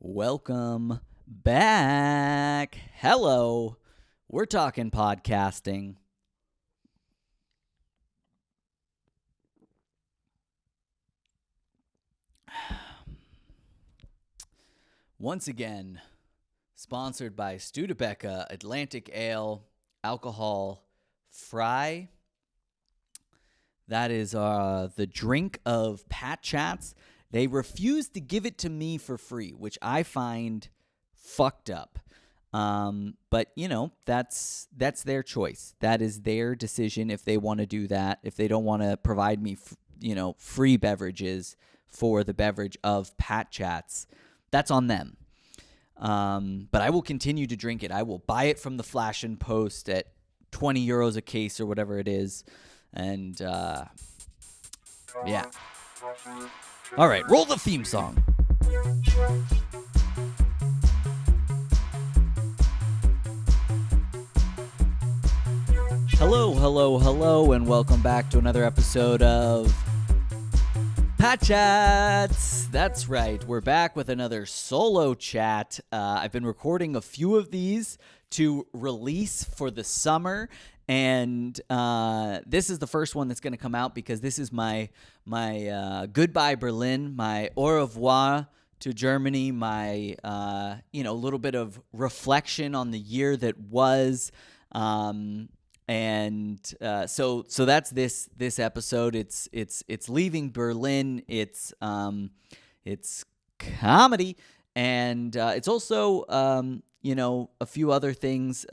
Welcome back. Hello. We're talking podcasting. Once again, sponsored by Studebaker Atlantic Ale Alcohol Fry. That is the drink of Patchats. They refuse to give it to me for free, which I find fucked up. But, that's their choice. That is their decision if they want to do that. If they don't want to provide me, free beverages for the beverage of Patchats, that's on them. But I will continue to drink it. I will buy it from the Flash and Post at 20 euros a case or whatever it is. And, yeah. All right, roll the theme song. Hello, and welcome back to another episode of Patchats. That's right, we're back with another solo chat. I've been recording a few of these to release for the summer. And this is the first one that's going to come out because this is my goodbye Berlin, my au revoir to Germany, my little bit of reflection on the year that was, so that's this episode. It's leaving Berlin. It's comedy, and it's also a few other things.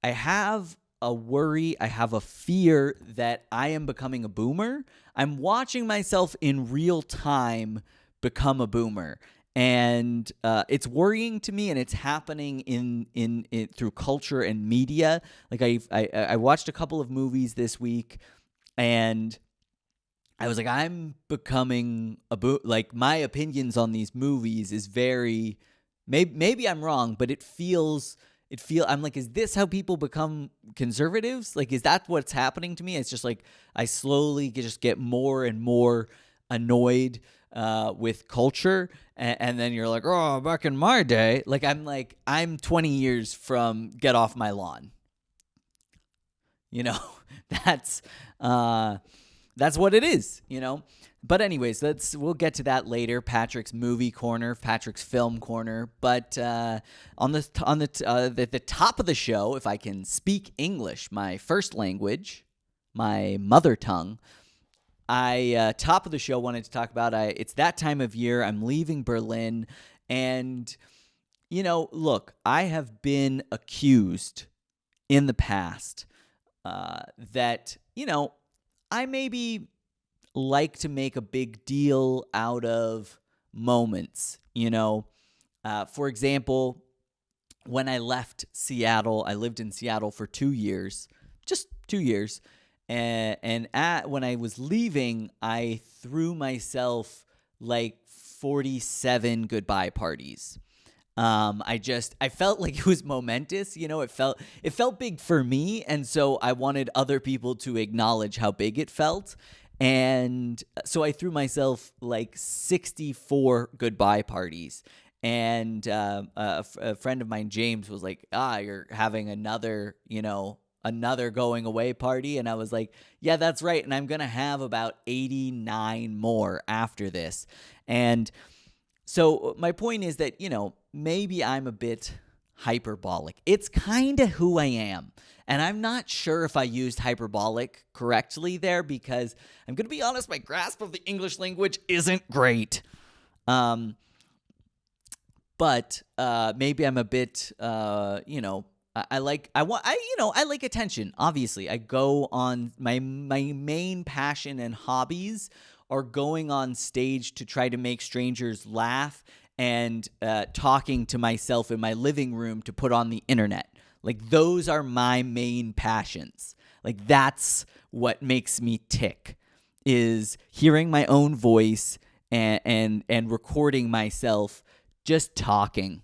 I have a worry, I have a fear that I am becoming a boomer. I'm watching myself in real time become a boomer. And it's worrying to me, and it's happening in through culture and media. Like I watched a couple of movies this week, and I was like, I'm becoming a like my opinions on these movies is very maybe I'm wrong, but I'm like, is this how people become conservatives? Like, is that what's happening to me? It's just like I slowly just get more and more annoyed with culture. And then you're like, oh, back in my day. I'm 20 years from get off my lawn. That's what it is, But anyways, we'll get to that later. Patrick's movie corner, Patrick's film corner. But on the top of the show, if I can speak English, my first language, my mother tongue, top of the show wanted to talk about it's that time of year. I'm leaving Berlin, and look, I have been accused in the past that I maybe like to make a big deal out of moments, For example, when I left Seattle, I lived in Seattle for 2 years, just 2 years. And when I was leaving, I threw myself like 47 goodbye parties. I felt like it was momentous, it felt big for me. And so I wanted other people to acknowledge how big it felt. And so I threw myself like 64 goodbye parties. And a friend of mine, James, was like, you're having another going away party. And I was like, yeah, that's right. And I'm going to have about 89 more after this. And so my point is that, maybe I'm a bit hyperbolic. It's kind of who I am. And I'm not sure if I used hyperbolic correctly there because I'm going to be honest, my grasp of the English language isn't great. But maybe I'm a bit, I like attention. Obviously, I go on my main passion and hobbies are going on stage to try to make strangers laugh and talking to myself in my living room to put on the internet. Like, those are my main passions. Like, that's what makes me tick, is hearing my own voice and recording myself just talking.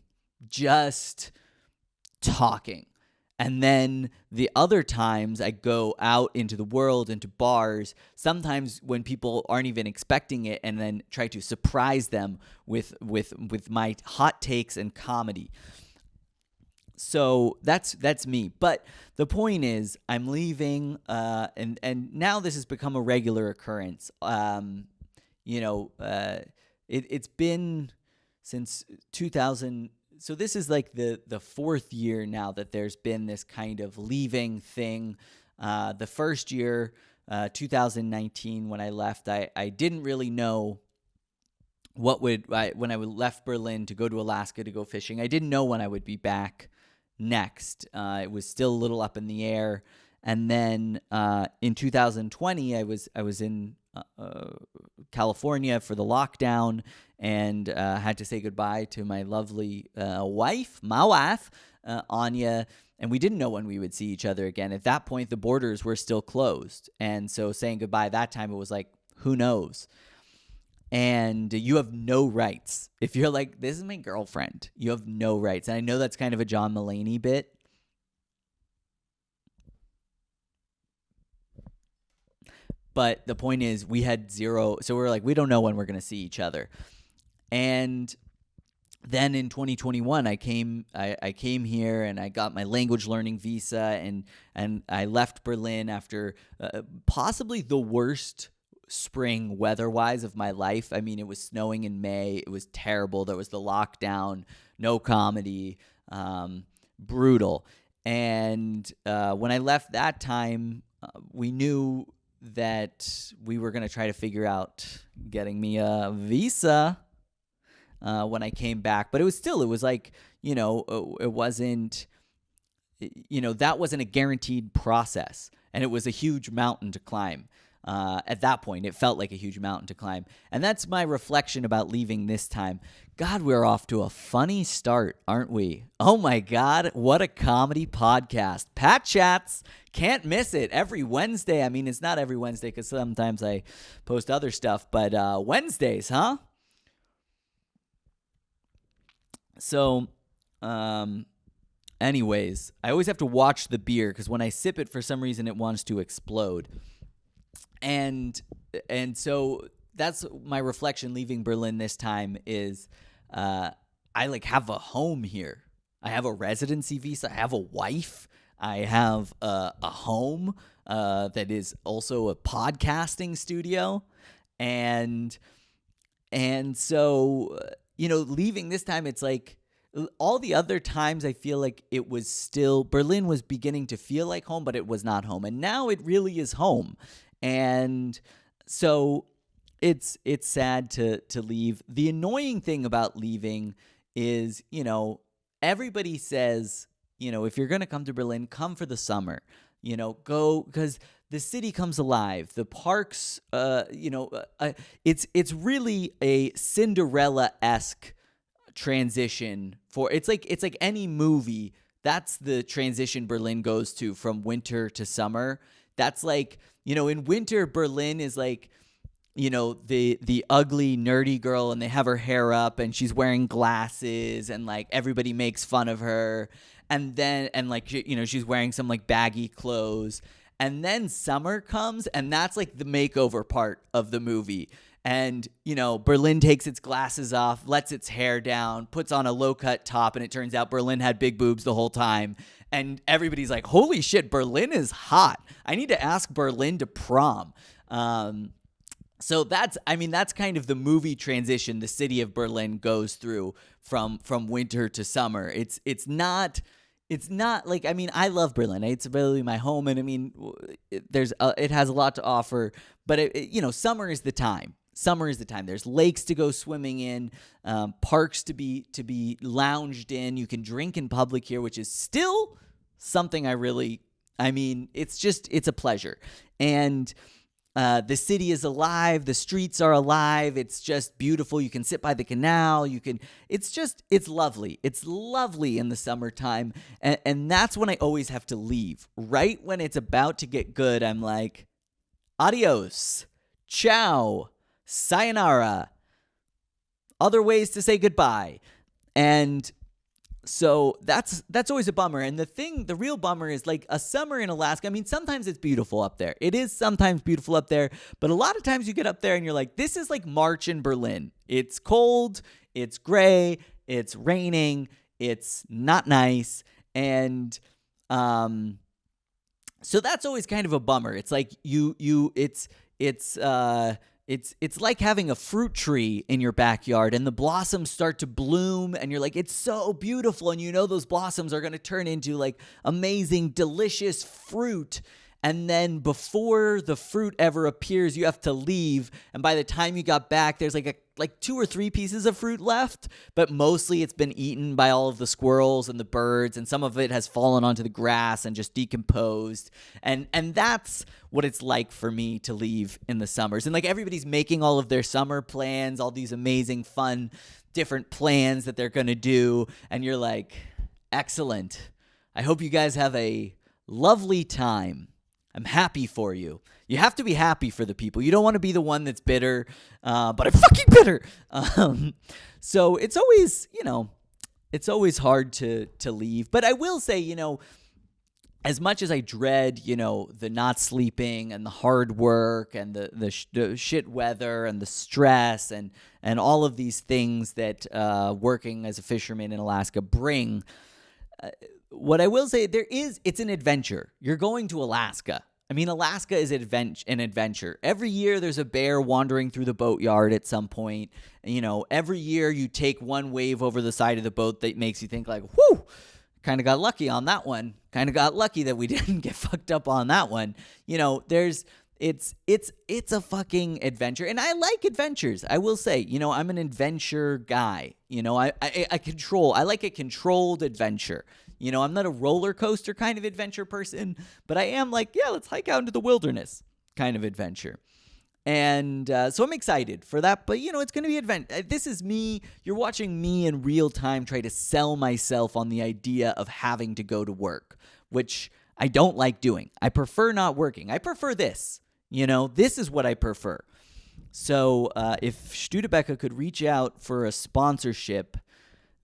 And then the other times I go out into the world, into bars, sometimes when people aren't even expecting it, and then try to surprise them with my hot takes and comedy. So that's me. But the point is, I'm leaving, and now this has become a regular occurrence. It's been since 2000. So this is like the fourth year now that there's been this kind of leaving thing. The first year, 2019, when I left, I didn't really know when I left Berlin to go to Alaska to go fishing. I didn't know when I would be back next. It was still a little up in the air. And then in 2020, I was in California for the lockdown, and had to say goodbye to my lovely wife, Anya, and we didn't know when we would see each other again. At that point, the borders were still closed, and so saying goodbye that time, it was like, who knows? And you have no rights. If you're like, this is my girlfriend, you have no rights. And I know that's kind of a John Mulaney bit, but the point is, we had zero. So we're like, we don't know when we're going to see each other. And then in 2021, I came here, and I got my language learning visa, and I left Berlin after possibly the worst spring weather-wise of my life. I mean, it was snowing in May. It was terrible. There was the lockdown, no comedy, brutal. And when I left that time, we knew that we were going to try to figure out getting me a visa when I came back. But it was like, it wasn't, that wasn't a guaranteed process. And it was a huge mountain to climb. At that point, it felt like a huge mountain to climb. And that's my reflection about leaving this time. God, we're off to a funny start, aren't we? Oh my God, what a comedy podcast. Patchats, can't miss it. Every Wednesday. I mean, it's not every Wednesday because sometimes I post other stuff, but Wednesdays, huh? So, anyways, I always have to watch the beer because when I sip it, for some reason, it wants to explode. And so that's my reflection leaving Berlin this time is I have a home here. I have a residency visa. I have a wife. I have a home that is also a podcasting studio. And so, leaving this time, it's like all the other times I feel like it was still, Berlin was beginning to feel like home, but it was not home. And now it really is home. And so it's sad to leave. The annoying thing about leaving is, everybody says, if you're going to come to Berlin, come for the summer, go, because the city comes alive. The parks, it's really a Cinderella-esque transition it's like any movie. That's the transition Berlin goes to from winter to summer. That's like, in winter, Berlin is like, the ugly, nerdy girl, and they have her hair up, and she's wearing glasses, and like everybody makes fun of her. And then, she's wearing some like baggy clothes. And then summer comes, and that's like the makeover part of the movie. And, Berlin takes its glasses off, lets its hair down, puts on a low-cut top, and it turns out Berlin had big boobs the whole time. And everybody's like, holy shit, Berlin is hot. I need to ask Berlin to prom. So that's kind of the movie transition the city of Berlin goes through from winter to summer. It's not like, I love Berlin. It's really my home, and it has a lot to offer, but summer is the time. Summer is the time. There's lakes to go swimming in, parks to be lounged in. You can drink in public here, which is still something it's a pleasure. And the city is alive. The streets are alive. It's just beautiful. You can sit by the canal. It's lovely. It's lovely in the summertime. And that's when I always have to leave. Right when it's about to get good, I'm like, adios, ciao, sayonara, other ways to say goodbye. And So that's always a bummer. And the real bummer is like a summer in Alaska. I mean, sometimes it's beautiful up there. It is sometimes beautiful up there, but a lot of times you get up there and you're like, this is like March in Berlin. It's cold, it's gray, it's raining, it's not nice, and so that's always kind of a bummer. It's like it's like having a fruit tree in your backyard and the blossoms start to bloom and you're like, it's so beautiful. And you know those blossoms are going to turn into like amazing, delicious fruit. And then before the fruit ever appears, you have to leave. And by the time you got back, there's like 2 or 3 pieces of fruit left, but mostly it's been eaten by all of the squirrels and the birds, and some of it has fallen onto the grass and just decomposed. And that's what it's like for me to leave in the summers. And like everybody's making all of their summer plans, all these amazing, fun, different plans that they're going to do. And you're like, excellent. I hope you guys have a lovely time. I'm happy for you. You have to be happy for the people. You don't want to be the one that's bitter, but I'm fucking bitter. So it's always, it's always hard to leave. But I will say, as much as I dread, the not sleeping and the hard work and the shit weather and the stress and all of these things that working as a fisherman in Alaska bring, what I will say, it's an adventure. You're going to Alaska. I mean, Alaska is an adventure. Every year there's a bear wandering through the boatyard at some point. Every year you take one wave over the side of the boat that makes you think like, whew, kind of got lucky on that one. Kind of got lucky that we didn't get fucked up on that one. It's a fucking adventure. And I like adventures. I will say, I'm an adventure guy. I like a controlled adventure. I'm not a roller coaster kind of adventure person, but I am like, yeah, let's hike out into the wilderness kind of adventure. And so I'm excited for that. But, it's going to be this is me. You're watching me in real time try to sell myself on the idea of having to go to work, which I don't like doing. I prefer not working. I prefer this. This is what I prefer. So if Studebaker could reach out for a sponsorship,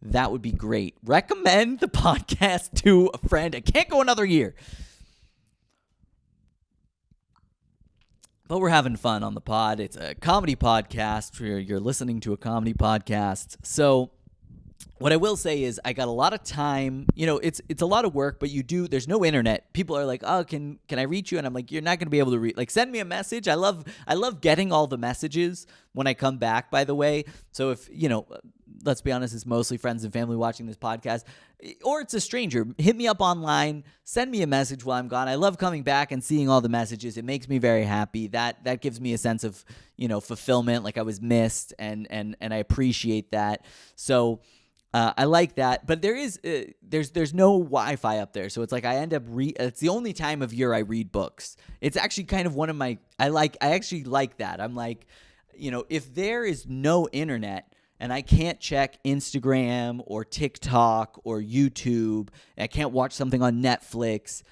that would be great. Recommend the podcast to a friend. I can't go another year. But we're having fun on the pod. It's a comedy podcast. You're listening to a comedy podcast. So what I will say is I got a lot of time. It's a lot of work, but there's no internet. People are like, oh, can I reach you? And I'm like, you're not going to be able to read. Like, send me a message. I love getting all the messages when I come back, by the way. So if, let's be honest, it's mostly friends and family watching this podcast, or it's a stranger. Hit me up online. Send me a message while I'm gone. I love coming back and seeing all the messages. It makes me very happy. That gives me a sense of, fulfillment, like I was missed, and I appreciate that. So I like that, but there's no Wi-Fi up there, so it's like I end up it's the only time of year I read books. It's actually kind of one of my I actually like that. I'm like, if there is no internet and I can't check Instagram or TikTok or YouTube, and I can't watch something on Netflix,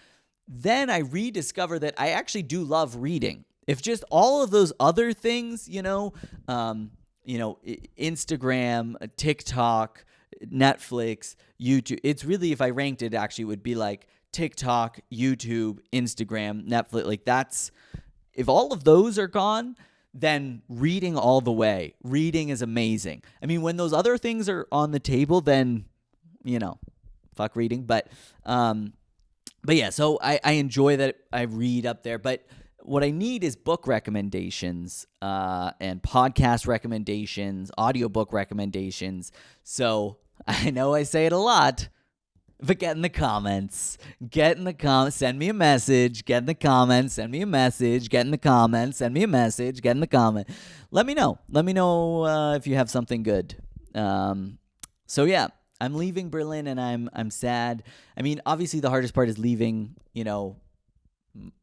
then I rediscover that I actually do love reading. If just all of those other things, Instagram, TikTok, Netflix, YouTube. It's really, if I ranked it, actually would be like TikTok, YouTube, Instagram, Netflix. Like if all of those are gone, then reading all the way. Reading is amazing. I mean, when those other things are on the table, then, fuck reading. But yeah, so I enjoy that I read up there. But what I need is book recommendations and podcast recommendations, audiobook recommendations. So I know I say it a lot, but get in the comments. Send me a message. Get in the comments. Send me a message. Get in the comments. Send me a message. Get in the comment. Let me know. Let me know if you have something good. So yeah, I'm leaving Berlin and I'm sad. I mean, obviously the hardest part is leaving,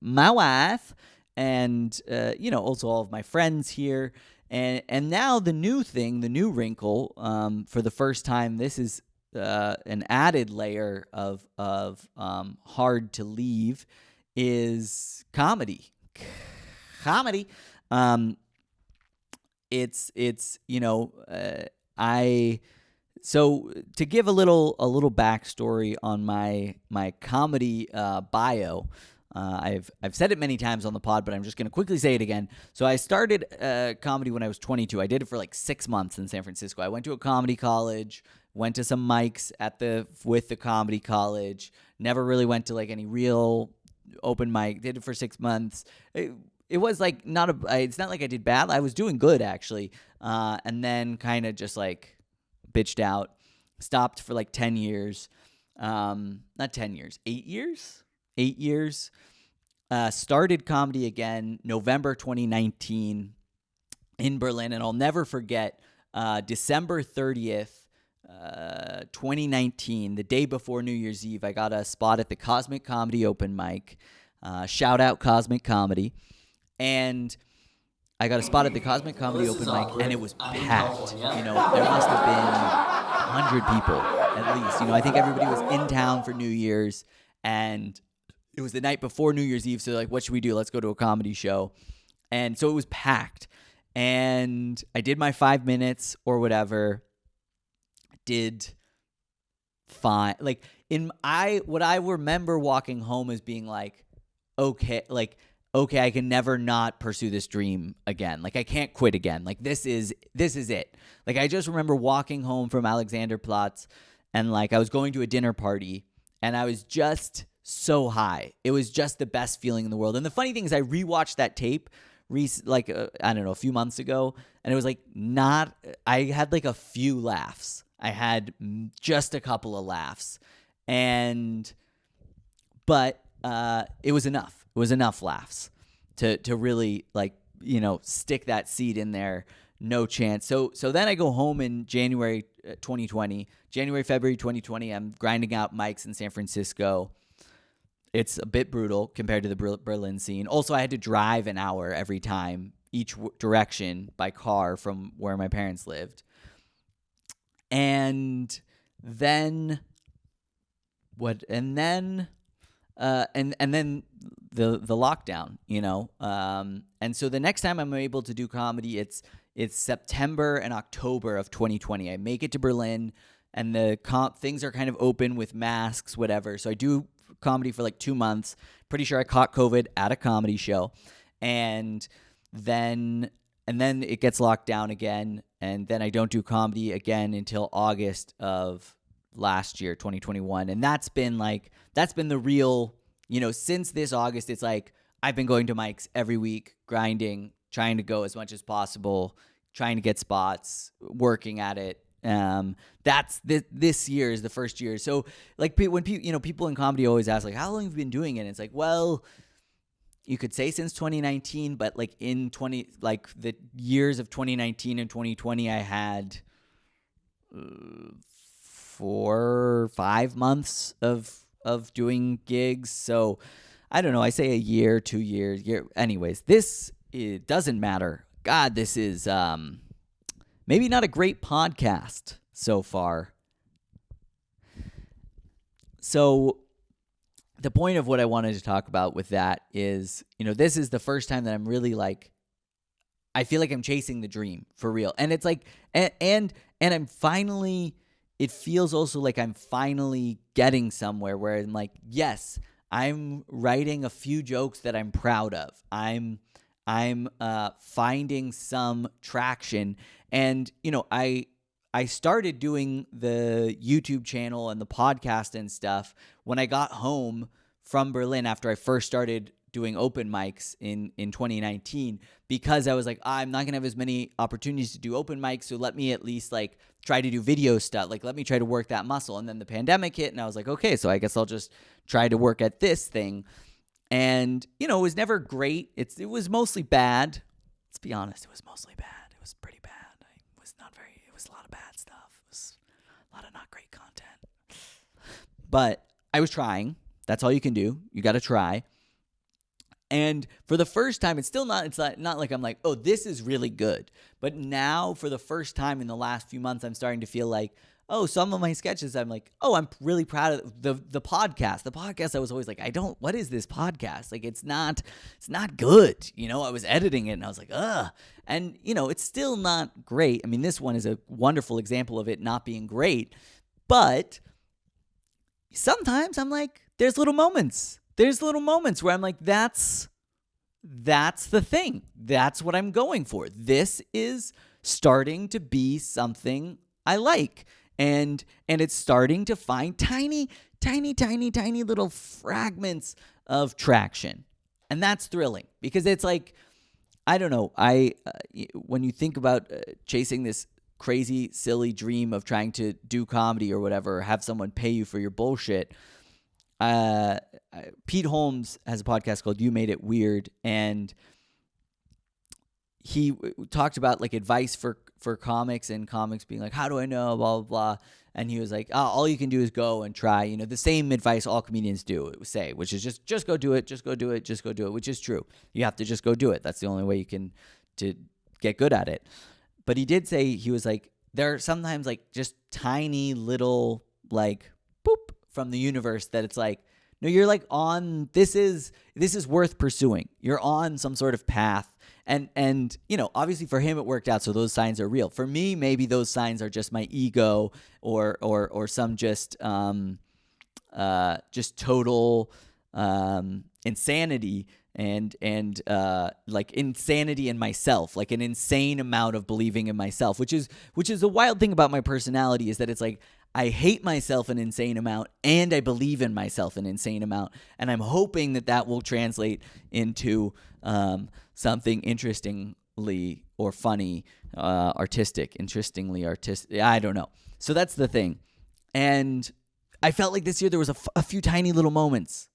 my wife and also all of my friends here. And now the new wrinkle, for the first time, this is an added layer of hard to leave, is comedy. So to give a little backstory on my comedy bio, I've said it many times on the pod, but I'm just going to quickly say it again. So I started comedy when I was 22. I did it for like 6 months in San Francisco. I went to a comedy college, went to some mics with the comedy college. Never really went to like any real open mic. Did it for 6 months. It was like it's not like I did bad. I was doing good actually, and then kind of just like bitched out, stopped for like 10 years, not 10 years, 8 years, 8 years, started comedy again, November 2019 in Berlin. And I'll never forget, December 30th, 2019, the day before New Year's Eve, I got a spot at the Cosmic Comedy open mic, shout out Cosmic Comedy. And I got a spot at the Cosmic Comedy open mic, and it was packed. You know, there must have been 100 people at least. You know, I think everybody was in town for New Year's, and it was the night before New Year's Eve. So like, what should we do? Let's go to a comedy show. And so it was packed. And I did my 5 minutes or whatever. Did fine. Like what I remember walking home as being like, okay, I can never not pursue this dream again. Like, I can't quit again. Like, this is it. Like, I just remember walking home from Alexanderplatz, and like I was going to a dinner party, and I was just so high. It was just the best feeling in the world. And the funny thing is, I rewatched that tape I don't know, a few months ago, and it was like I had like a few laughs. I had just a couple of laughs, but it was enough. It was enough laughs to really, like, you know, stick that seed in there. No chance. So then I go home in February 2020. I'm grinding out mics in San Francisco. It's a bit brutal compared to the Berlin scene. Also, I had to drive an hour every time, each direction by car from where my parents lived. And then and then the lockdown, you know. And so the next time I'm able to do comedy, it's September and October of 2020. I make it to Berlin, and the things are kind of open with masks, whatever. So I do comedy for like 2 months. Pretty sure I caught COVID at a comedy show, and then it gets locked down again, and then I don't do comedy again until August of last year, 2021. And that's been the real, you know, since this August, it's like I've been going to mics every week, grinding, trying to go as much as possible, trying to get spots, working at it. This year is the first year. So like when people in comedy always ask like, how long have you been doing it? And it's like, well, you could say since 2019, but like the years of 2019 and 2020, I had 4 or 5 months of doing gigs. So I don't know. I say a year, 2 years. Anyways, it doesn't matter. God, this is maybe not a great podcast so far. So the point of what I wanted to talk about with that is, you know, this is the first time that I'm really like, I feel like I'm chasing the dream for real. And it's like, and I'm finally, it feels also like I'm finally getting somewhere where I'm like, yes, I'm writing a few jokes that I'm proud of. I'm finding some traction. And, you know, I started doing the YouTube channel and the podcast and stuff when I got home from Berlin after I first started doing open mics in 2019, because I was like, I'm not going to have as many opportunities to do open mics, so let me at least like try to do video stuff. Like, let me try to work that muscle. And then the pandemic hit, and I was like, okay, so I guess I'll just try to work at this thing. And, you know, it was never great. It was mostly bad. Let's be honest, it was mostly bad. It was pretty bad. It was a lot of bad stuff. It was a lot of not great content. But I was trying. That's all you can do. You got to try. And for the first time, it's not like I'm like, oh, this is really good. But now for the first time in the last few months, I'm starting to feel like, some of my sketches, I'm like, I'm really proud of the podcast. The podcast, I was always like, what is this podcast? Like, it's not good. I was editing it and I was like, ugh. And, it's still not great. I mean, this one is a wonderful example of it not being great. But sometimes I'm like, there's little moments. There's little moments where I'm like, that's the thing. That's what I'm going for. This is starting to be something I like. And it's starting to find tiny little fragments of traction. And that's thrilling because it's like, I don't know. When you think about chasing this crazy, silly dream of trying to do comedy or whatever, or have someone pay you for your bullshit, Pete Holmes has a podcast called You Made It Weird, and he talked about like advice for comics, and comics being like, how do I know, blah, blah, blah. And he was like, all you can do is go and try, the same advice all comedians say, which is just go do it, just go do it, just go do it, which is true. You have to just go do it. That's the only way you can to get good at it. But he did say, he was like, there are sometimes like just tiny little like boop from the universe that it's like, no, you're like on, this is worth pursuing. You're on some sort of path. And obviously for him it worked out, so those signs are real. For me, maybe those signs are just my ego or some just total insanity and like insanity in myself, like an insane amount of believing in myself, which is the wild thing about my personality, is that it's like I hate myself an insane amount and I believe in myself an insane amount, and I'm hoping that will translate into something interestingly or funny, interestingly artistic. I don't know. So that's the thing. And I felt like this year there was a few tiny little moments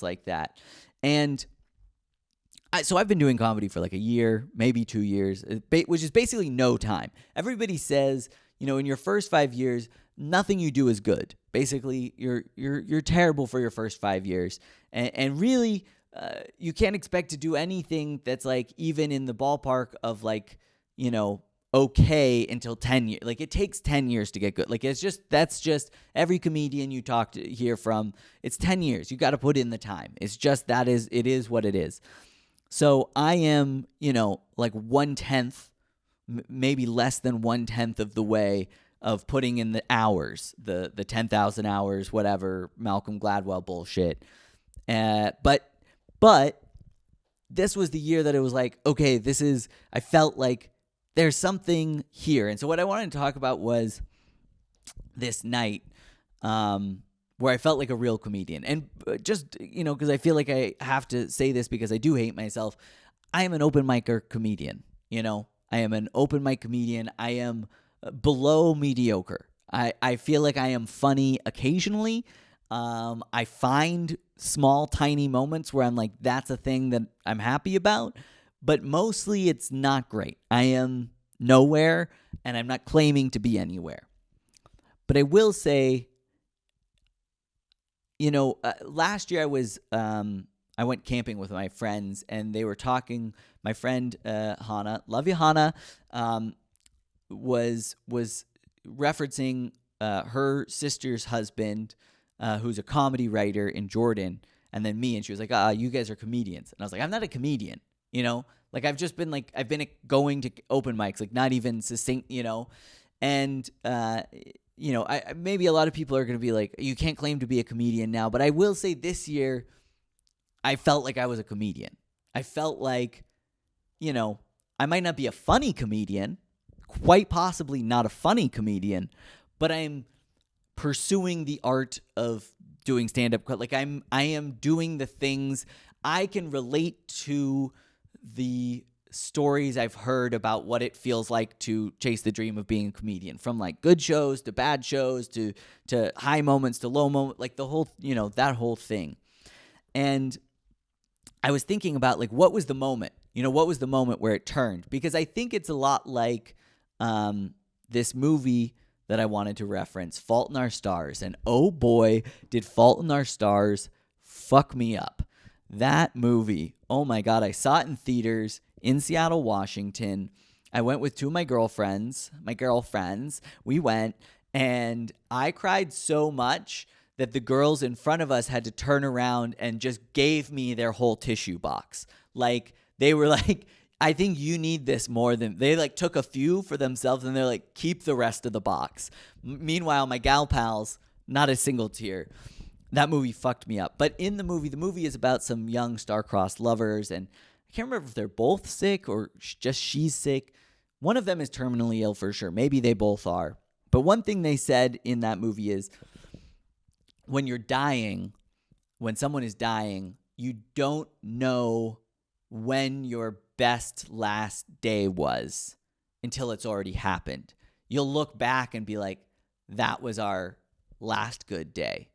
like that. And so I've been doing comedy for like a year, maybe 2 years, which is basically no time. Everybody says, in your first 5 years, nothing you do is good. Basically, you're terrible for your first 5 years, and really, you can't expect to do anything that's like even in the ballpark of like, okay until 10 years. Like, it takes 10 years to get good. Like, that's just every comedian you hear from. It's 10 years. You got to put in the time. It's just it is what it is. So I am, like 1/10, maybe less than 1/10 of the way of putting in the hours, the 10,000 hours, whatever, Malcolm Gladwell bullshit. But this was the year that it was like, okay, I felt like there's something here. And so what I wanted to talk about was this night where I felt like a real comedian. And just, because I feel like I have to say this because I do hate myself, I am an open micer comedian, I am an open mic comedian. I am below mediocre. I feel like I am funny occasionally. I find small, tiny moments where I'm like, that's a thing that I'm happy about. But mostly it's not great. I am nowhere, and I'm not claiming to be anywhere. But I will say, last year I went camping with my friends, and they were talking. My friend Hannah, love you, Hannah, was referencing her sister's husband, who's a comedy writer in Jordan, and then me, and she was like, you guys are comedians. And I was like, I'm not a comedian, like I've been going to open mics, like not even succinct, and maybe a lot of people are going to be like, you can't claim to be a comedian now, but I will say this year, I felt like I was a comedian. I felt like, I might not be a funny comedian, quite possibly not a funny comedian, but I'm pursuing the art of doing stand-up. Like I am doing the things I can relate to, the stories I've heard about what it feels like to chase the dream of being a comedian, from like good shows to bad shows to high moments to low moments, like the whole, that whole thing. And I was thinking about like, what was the moment? What was the moment where it turned? Because I think it's a lot like this movie that I wanted to reference, Fault in Our Stars. And oh boy, did Fault in Our Stars fuck me up. That movie, oh my God, I saw it in theaters in Seattle, Washington. I went with two of my girlfriends. We went, and I cried so much that the girls in front of us had to turn around and just gave me their whole tissue box. Like, they were like, I think you need this more than, they like took a few for themselves and they're like, keep the rest of the box. Meanwhile, my gal pals, not a single tear. That movie fucked me up. But in the movie is about some young star-crossed lovers, and I can't remember if they're both sick or just she's sick. One of them is terminally ill for sure. Maybe they both are. But one thing they said in that movie is, when someone is dying, you don't know when your best last day was until it's already happened. You'll look back and be like, that was our last good day.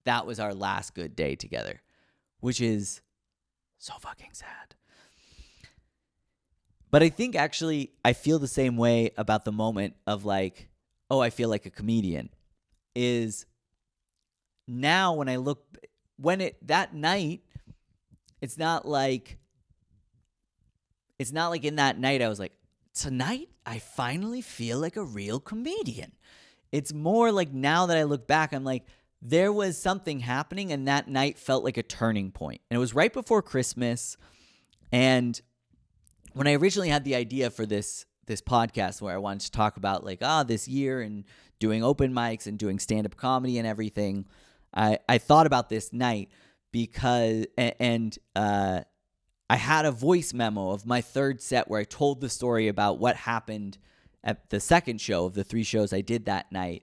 That was our last good day together, which is so fucking sad. But I think actually I feel the same way about the moment of like, oh, I feel like a comedian. Is now when I look, that night, it's not like in that night I was like, tonight I finally feel like a real comedian. It's more like now that I look back, I'm like, there was something happening, and that night felt like a turning point. And it was right before Christmas. And when I originally had the idea for this podcast, where I wanted to talk about like, this year and doing open mics and doing stand-up comedy and everything, I thought about this night because I had a voice memo of my third set where I told the story about what happened at the second show of the 3 shows I did that night.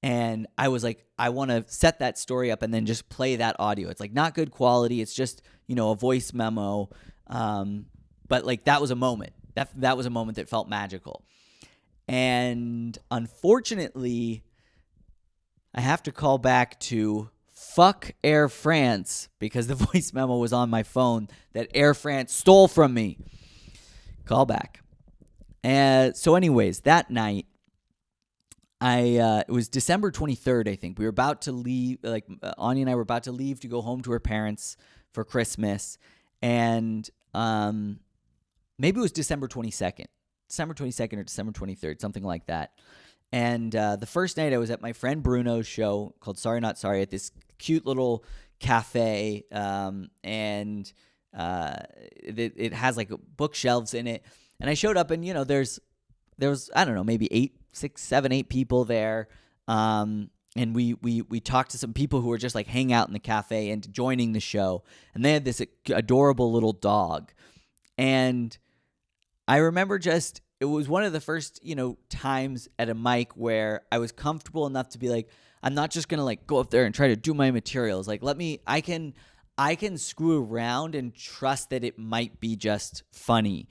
And I was like, I want to set that story up and then just play that audio. It's like not good quality. It's just, a voice memo. But like that was a moment. That was a moment that felt magical. And unfortunately, I have to call back to fuck Air France, because the voice memo was on my phone that Air France stole from me. Call back. And so anyways, that night, it was December 23rd, I think. We were about to leave, like Anya and I were about to leave to go home to her parents for Christmas. And maybe it was December 22nd or December 23rd, something like that. And the first night I was at my friend Bruno's show called Sorry Not Sorry at this cute little cafe. And it has like bookshelves in it. And I showed up and, there was, I don't know, maybe 6, 7, 8 people there. And we talked to some people who were just like hanging out in the cafe and joining the show. And they had this adorable little dog. And I remember it was one of the first, times at a mic where I was comfortable enough to be like, I'm not just going to like go up there and try to do my materials. Like, I can screw around and trust that it might be just funny.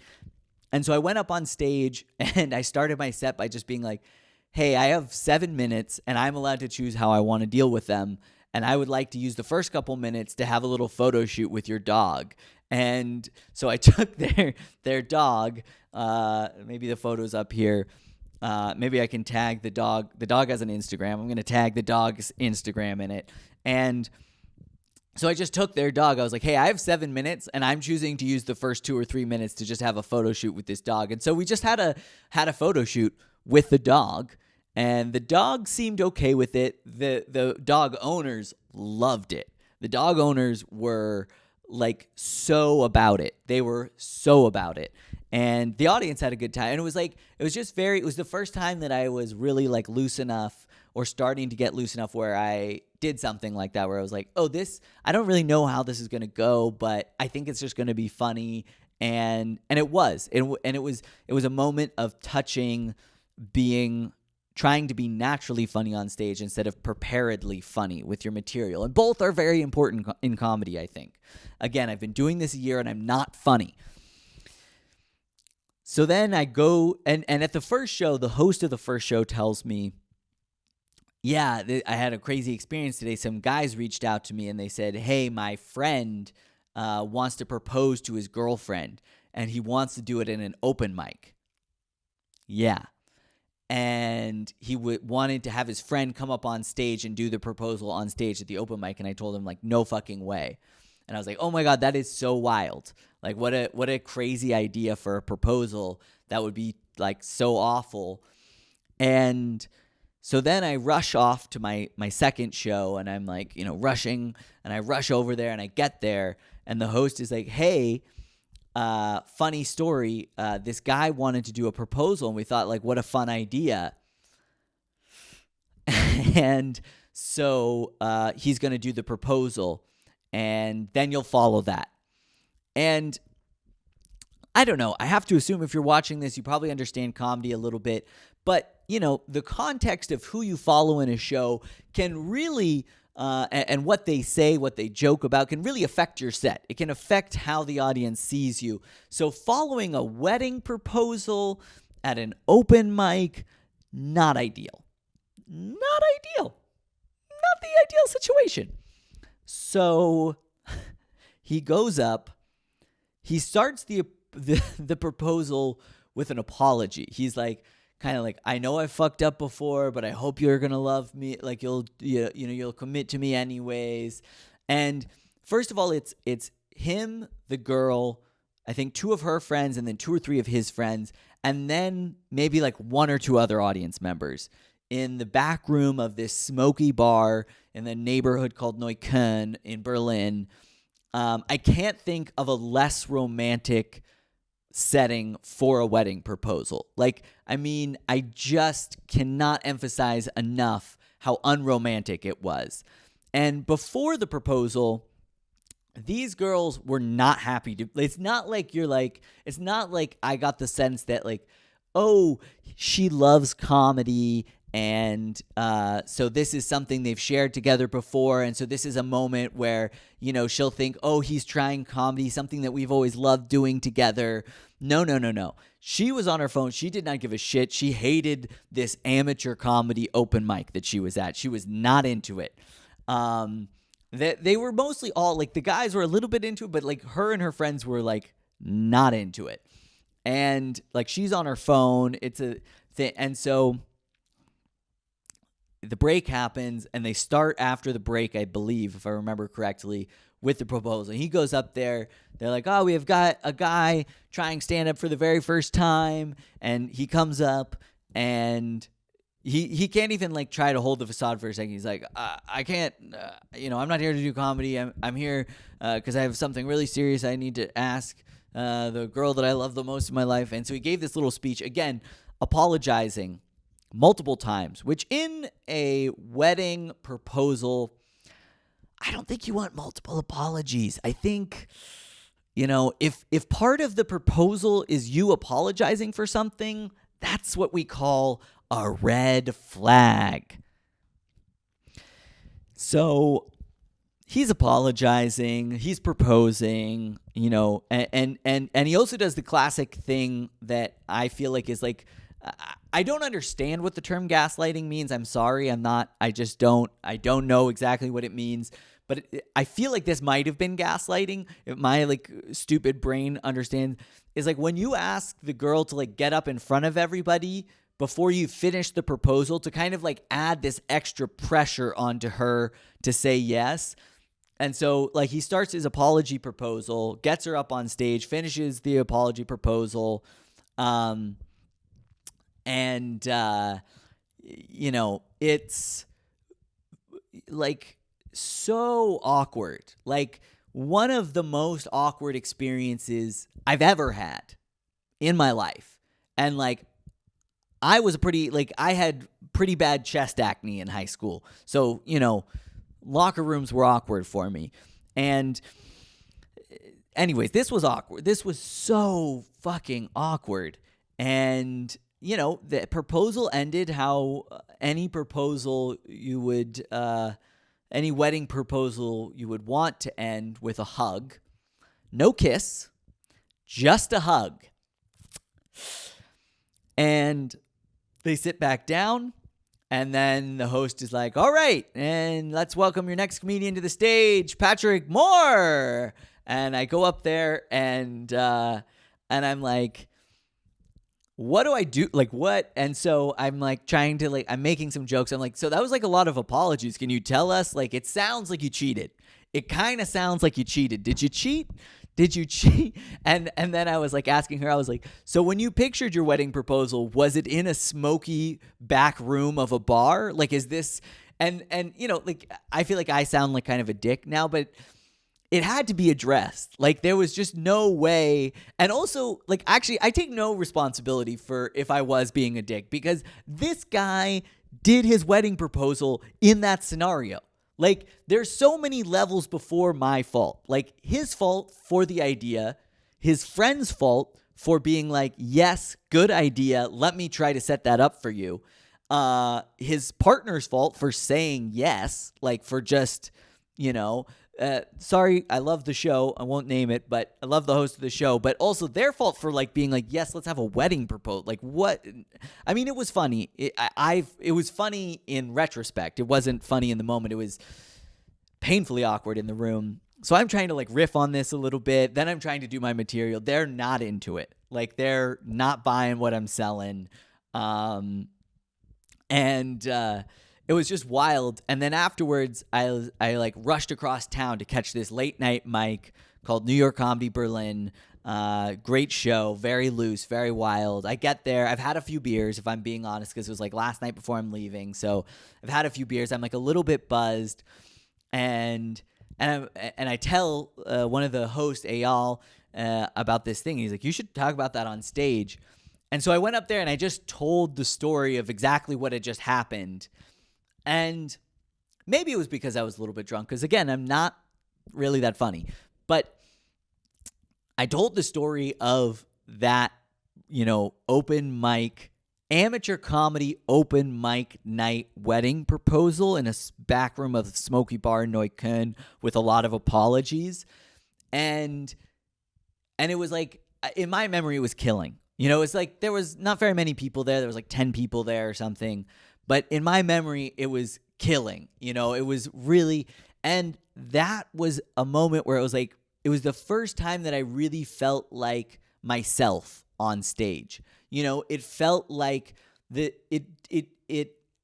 And so I went up on stage and I started my set by just being like, hey, I have 7 minutes and I'm allowed to choose how I want to deal with them. And I would like to use the first couple minutes to have a little photo shoot with your dog. And so I took their dog. Maybe the photo's up here. Maybe I can tag the dog. The dog has an Instagram. I'm going to tag the dog's Instagram in it. And so I just took their dog. I was like, hey, I have 7 minutes and I'm choosing to use the first 2 or 3 minutes to just have a photo shoot with this dog. And so we just had a photo shoot with the dog, and the dog seemed okay with it. The dog owners loved it. The dog owners were like so about it. They were so about it. And the audience had a good time. And it was the first time that I was really like loose enough, or starting to get loose enough, where I did something like that, where I was like, oh, I don't really know how this is going to go, but I think it's just going to be funny. And it was. And it was a moment of trying to be naturally funny on stage instead of preparedly funny with your material. And both are very important in comedy, I think. Again, I've been doing this a year and I'm not funny. So then I go, and at the first show, the host of the first show tells me, yeah, I had a crazy experience today. Some guys reached out to me and they said, hey, my friend wants to propose to his girlfriend and he wants to do it in an open mic. Yeah. And he wanted to have his friend come up on stage and do the proposal on stage at the open mic. And I told him, like, no fucking way. And I was like, oh my God, that is so wild. Like, what a crazy idea for a proposal that would be like so awful. And so then I rush off to my second show, and I'm like, rushing, and I rush over there, and I get there, and the host is like, hey, funny story, this guy wanted to do a proposal, and we thought, like, what a fun idea. And so he's going to do the proposal, and then you'll follow that. And I don't know. I have to assume if you're watching this, you probably understand comedy a little bit. But, the context of who you follow in a show can really, and what they say, what they joke about, can really affect your set. It can affect how the audience sees you. So following a wedding proposal at an open mic, not ideal. Not ideal. Not the ideal situation. So he goes up. He starts the proposal with an apology. He's like, kind of like, I know I fucked up before, but I hope you're gonna love me. Like you'll commit to me anyways. And first of all, it's him, the girl, I think 2 of her friends, and then 2 or 3 of his friends, and then maybe like 1 or 2 other audience members in the back room of this smoky bar in the neighborhood called Neukölln in Berlin. I can't think of a less romantic setting for a wedding proposal. Like, I mean, I just cannot emphasize enough how unromantic it was. And before the proposal, these girls were not happy to. It's not like I got the sense that like, oh, she loves comedy, and so this is something they've shared together before, and so this is a moment where, she'll think, oh, he's trying comedy, something that we've always loved doing together. No. She was on her phone. She did not give a shit. She hated this amateur comedy open mic that she was at. She was not into it. They were mostly all, like, the guys were a little bit into it, but, like, her and her friends were, like, not into it. And, like, she's on her phone. It's a thing. And so the break happens, and they start after the break, I believe, if I remember correctly, with the proposal. He goes up there. They're like, oh, we have got a guy trying stand-up for the very first time. And he comes up, and he can't even, like, try to hold the facade for a second. He's like, I can't, I'm not here to do comedy. I'm here because I have something really serious I need to ask the girl that I love the most in my life. And so he gave this little speech, again, apologizing multiple times, which in a wedding proposal, I don't think you want multiple apologies. I think, if part of the proposal is you apologizing for something, that's what we call a red flag. So he's apologizing, he's proposing, and he also does the classic thing that I feel like is like, I don't understand what the term gaslighting means. I'm sorry. I don't know exactly what it means, but I feel like this might have been gaslighting. My like stupid brain understands is like when you ask the girl to like get up in front of everybody before you finish the proposal to kind of like add this extra pressure onto her to say yes. And so like he starts his apology proposal, gets her up on stage, finishes the apology proposal, and, it's like so awkward. Like one of the most awkward experiences I've ever had in my life. And like, I had pretty bad chest acne in high school. So, locker rooms were awkward for me. And anyways, this was awkward. This was so fucking awkward. And the proposal ended how any wedding proposal you would want to end, with a hug. No kiss, just a hug. And they sit back down, and then the host is like, all right, and let's welcome your next comedian to the stage, Patrick Moore. And I go up there, and I'm like, what do I do? Like, what? And so I'm like trying to I'm making some jokes. I'm like, so that was like a lot of apologies. Can you tell us? Like, it sounds like you cheated. It kind of sounds like you cheated. Did you cheat? did you cheat? And then I was like asking her, I was like, so when you pictured your wedding proposal, was it in a smoky back room of a bar? Like, is this, and like, I feel like I sound like kind of a dick now, but it had to be addressed. Like, there was just no way. And also, like, actually, I take no responsibility for if I was being a dick, because this guy did his wedding proposal in that scenario. Like, there's so many levels before my fault. Like, his fault for the idea, his friend's fault for being like, yes, good idea, let me try to set that up for you. His partner's fault for saying yes, like, for just, sorry, I love the show. I won't name it, but I love the host of the show. But also their fault for like being like, yes, let's have a wedding proposal. Like, what? I mean, it was funny. It was funny in retrospect. It wasn't funny in the moment. It was painfully awkward in the room. So I'm trying to like riff on this a little bit. Then I'm trying to do my material. They're not into it. Like, they're not buying what I'm selling. It was just wild. And then afterwards, I like rushed across town to catch this late night mic called New York Comedy Berlin. Great show, very loose, very wild. I get there. I've had a few beers, if I'm being honest, because it was like last night before I'm leaving. So I've had a few beers. I'm like a little bit buzzed, and I tell one of the hosts, Eyal, about this thing. He's like, you should talk about that on stage. And so I went up there and I just told the story of exactly what had just happened. And maybe it was because I was a little bit drunk, because, again, I'm not really that funny. But I told the story of that, open mic, amateur comedy open mic night wedding proposal in a back room of the Smoky Bar in Neukölln with a lot of apologies. And it was like, in my memory, it was killing. It's like there was not very many people there. There was like 10 people there or something. But in my memory, it was killing. It was really, and that was a moment where it was like, it was the first time that I really felt like myself on stage. It felt like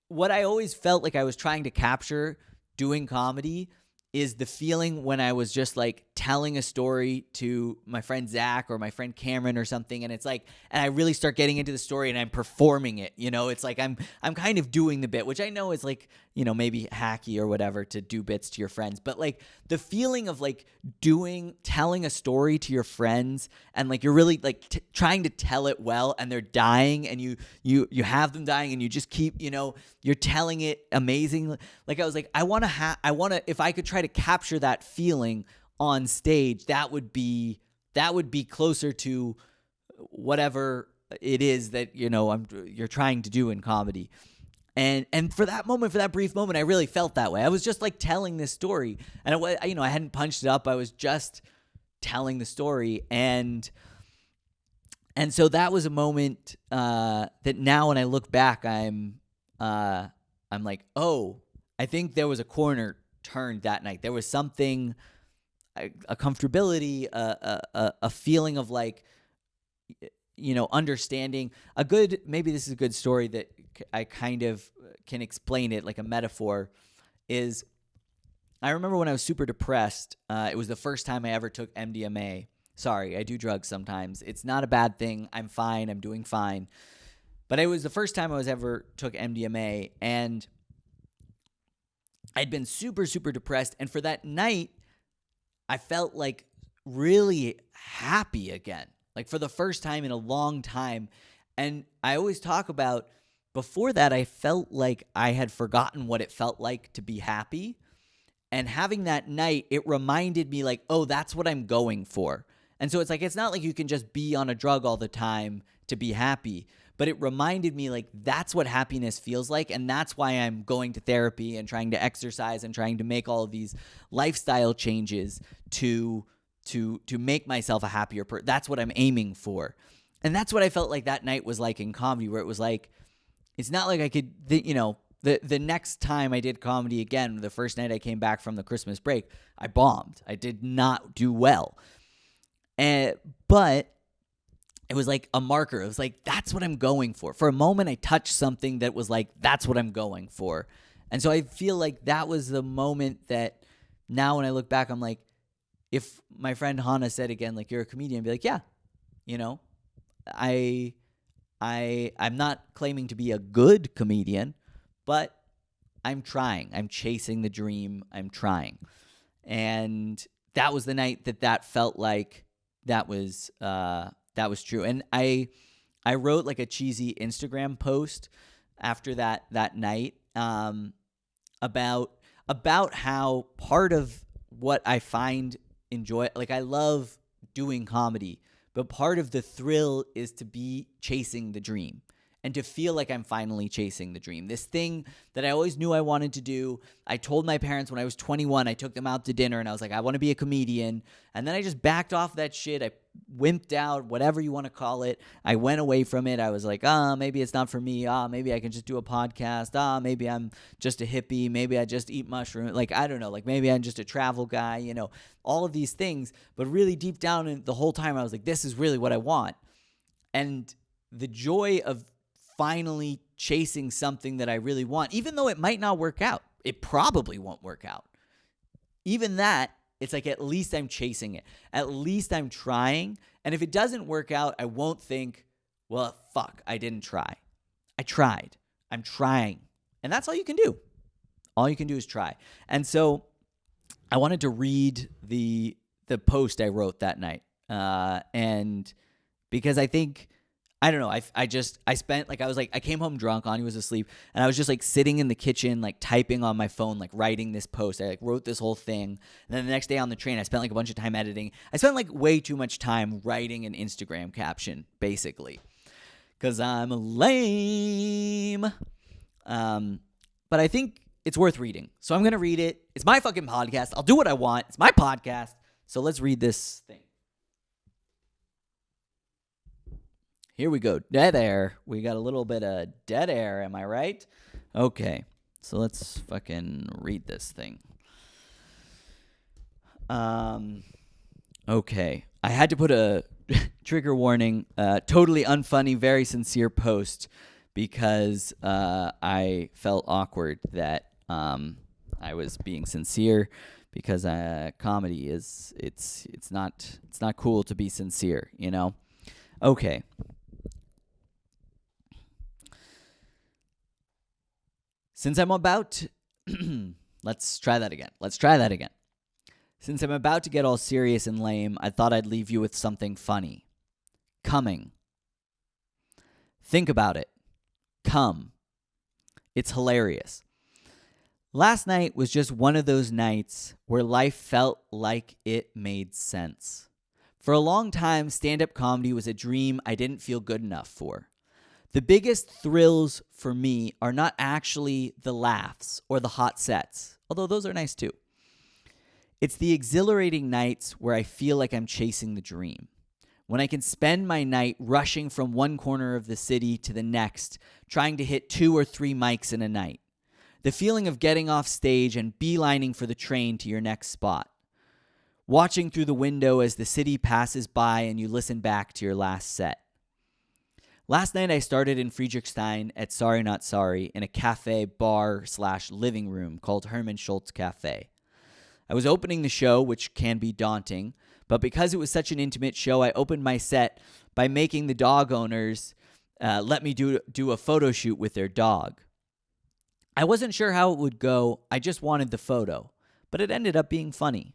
what I always felt like I was trying to capture doing comedy is the feeling when I was just like telling a story to my friend Zach or my friend Cameron or something, and it's like, and I really start getting into the story and I'm performing it. It's like I'm kind of doing the bit, which I know is like, maybe hacky or whatever to do bits to your friends, but like the feeling of like telling a story to your friends, and like you're really like trying to tell it well, and they're dying, and you have them dying, and you just keep, you're telling it amazing. Like, I was like, I want to, if I could try to capture that feeling on stage, that would be closer to whatever it is that, you're trying to do in comedy. And for that moment, for that brief moment, I really felt that way. I was just like telling this story, and I hadn't punched it up. I was just telling the story, and so that was a moment that now when I look back, I'm like, oh, I think there was a corner turned that night. There was something, a comfortability, a feeling of like, understanding. Maybe this is a good story that I kind of can explain it, like a metaphor, is I remember when I was super depressed, it was the first time I ever took MDMA. Sorry, I do drugs sometimes. It's not a bad thing. I'm fine. I'm doing fine. But it was the first time I ever took MDMA, and I'd been super, super depressed. And for that night, I felt like really happy again, like for the first time in a long time. And I always talk about, before that, I felt like I had forgotten what it felt like to be happy. And having that night, it reminded me like, oh, that's what I'm going for. And so it's like, it's not like you can just be on a drug all the time to be happy. But it reminded me like, that's what happiness feels like. And that's why I'm going to therapy and trying to exercise and trying to make all of these lifestyle changes to make myself a happier person. That's what I'm aiming for. And that's what I felt like that night was like in comedy, where it was like, it's not like I could, the next time I did comedy again, the first night I came back from the Christmas break, I bombed. I did not do well. But it was like a marker. It was like, that's what I'm going for. For a moment, I touched something that was like, that's what I'm going for. And so I feel like that was the moment that now when I look back, I'm like, if my friend Hannah said again, like, you're a comedian, I'd be like, yeah, you know, I'm not claiming to be a good comedian, but I'm trying. I'm chasing the dream. I'm trying. And that was the night that felt like that was true. And I wrote like a cheesy Instagram post after that night about how part of what I find enjoy, like, I love doing comedy, but part of the thrill is to be chasing the dream and to feel like I'm finally chasing the dream. This thing that I always knew I wanted to do. I told my parents when I was 21, I took them out to dinner and I was like, I want to be a comedian. And then I just backed off that shit. I wimped out, whatever you want to call it. I went away from it. I was like, maybe it's not for me. Maybe I can just do a podcast. Maybe I'm just a hippie. Maybe I just eat mushrooms. Like, I don't know. Like, maybe I'm just a travel guy, you know, all of these things. But really deep down in the whole time, I was like, this is really what I want. And the joy of finally chasing something that I really want, even though it might not work out. It probably won't work out. Even that, it's like, at least I'm chasing it. At least I'm trying. And if it doesn't work out, I won't think, well, fuck, I didn't try. I tried. I'm trying. And that's all you can do. All you can do is try. And so I wanted to read the post I wrote that night. And because I think, I don't know, I spent, like, I came home drunk, Ani was asleep, and I was just, like, sitting in the kitchen, like, typing on my phone, like, writing this post. I, like, wrote this whole thing, and then the next day on the train, I spent, like, a bunch of time editing. I spent, like, way too much time writing an Instagram caption, basically, because I'm lame. But I think it's worth reading, so I'm going to read it. It's my fucking podcast. I'll do what I want. It's my podcast, so let's read this thing. Here we go. Dead air. We got a little bit of dead air. Am I right? Okay. So let's fucking read this thing. Okay. I had to put a trigger warning. Totally unfunny, very sincere post because I felt awkward that I was being sincere because comedy is it's not cool to be sincere, you know? Okay. Since I'm about let's try that again. Since I'm about to get all serious and lame, I thought I'd leave you with something funny. Coming. Think about it. Come. It's hilarious. Last night was just one of those nights where life felt like it made sense. For a long time, stand-up comedy was a dream I didn't feel good enough for. The biggest thrills for me are not actually the laughs or the hot sets, although those are nice too. It's the exhilarating nights where I feel like I'm chasing the dream. When I can spend my night rushing from one corner of the city to the next, trying to hit 2 or 3 mics in a night. The feeling of getting off stage and beelining for the train to your next spot. Watching through the window as the city passes by and you listen back to your last set. Last night I started in Friedrichstein at Sorry Not Sorry in a cafe bar / living room called Herman Schultz Cafe. I was opening the show, which can be daunting, but because it was such an intimate show, I opened my set by making the dog owners let me do a photo shoot with their dog. I wasn't sure how it would go, I just wanted the photo, but it ended up being funny.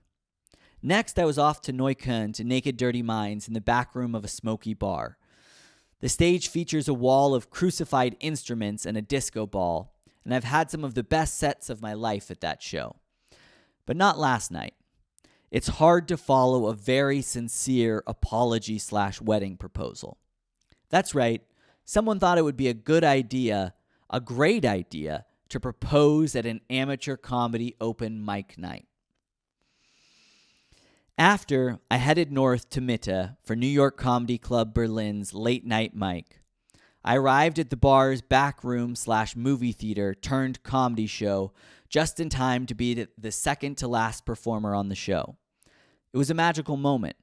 Next, I was off to Neukölln to Naked Dirty Minds in the back room of a smoky bar. The stage features a wall of crucified instruments and a disco ball, and I've had some of the best sets of my life at that show. But not last night. It's hard to follow a very sincere apology / wedding proposal. That's right. Someone thought it would be a good idea, a great idea, to propose at an amateur comedy open mic night. After, I headed north to Mitte for New York Comedy Club Berlin's late night mic. I arrived at the bar's back room / movie theater turned comedy show just in time to be the second to last performer on the show. It was a magical moment.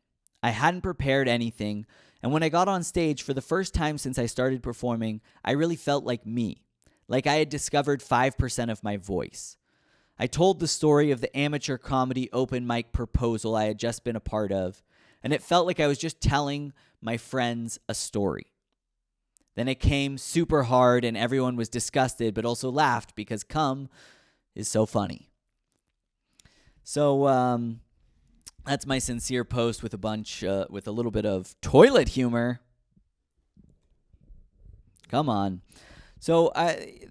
I hadn't prepared anything, and when I got on stage for the first time since I started performing, I really felt like me, like I had discovered 5% of my voice. I told the story of the amateur comedy open mic proposal I had just been a part of, and it felt like I was just telling my friends a story. Then it came super hard, and everyone was disgusted, but also laughed because cum is so funny. So that's my sincere post with with a little bit of toilet humor. Come on. So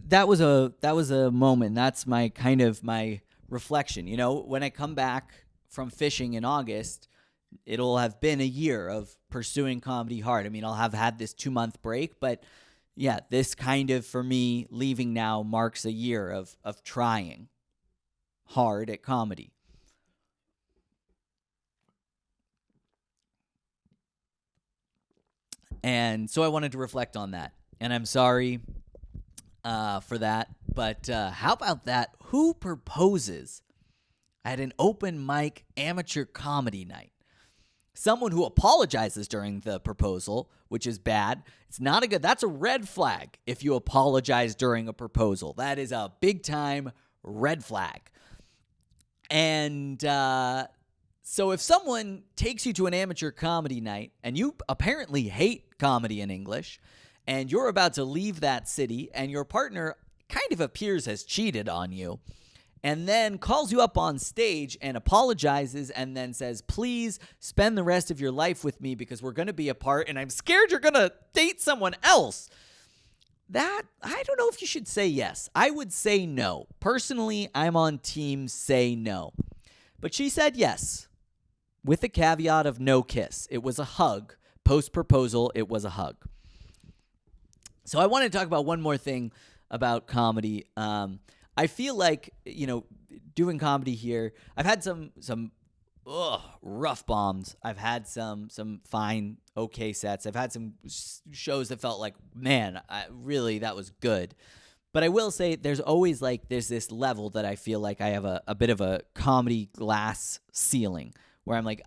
that was a moment. That's my reflection. You know, when I come back from fishing in August, it'll have been a year of pursuing comedy hard. I mean, I'll have had this 2-month break, but yeah, this kind of, for me, leaving now marks a year of trying hard at comedy. And so I wanted to reflect on that. And I'm sorry for that. But how about that? Who proposes at an open mic amateur comedy night? Someone who apologizes during the proposal, which is bad. It's not that's a red flag if you apologize during a proposal. That is a big time red flag. And so if someone takes you to an amateur comedy night and you apparently hate comedy in English and you're about to leave that city and your partner kind of appears has cheated on you and then calls you up on stage and apologizes and then says, please spend the rest of your life with me because we're going to be apart and I'm scared you're going to date someone else. That, I don't know if you should say yes. I would say no. Personally, I'm on team say no. But she said yes, with the caveat of no kiss. It was a hug. Post-proposal, it was a hug. So I want to talk about one more thing about comedy. I feel like, you know, doing comedy here, I've had some rough bombs. I've had some fine, okay sets. I've had some shows that felt like, man, that was good. But I will say there's always there's this level that I feel like I have a bit of a comedy glass ceiling where I'm like,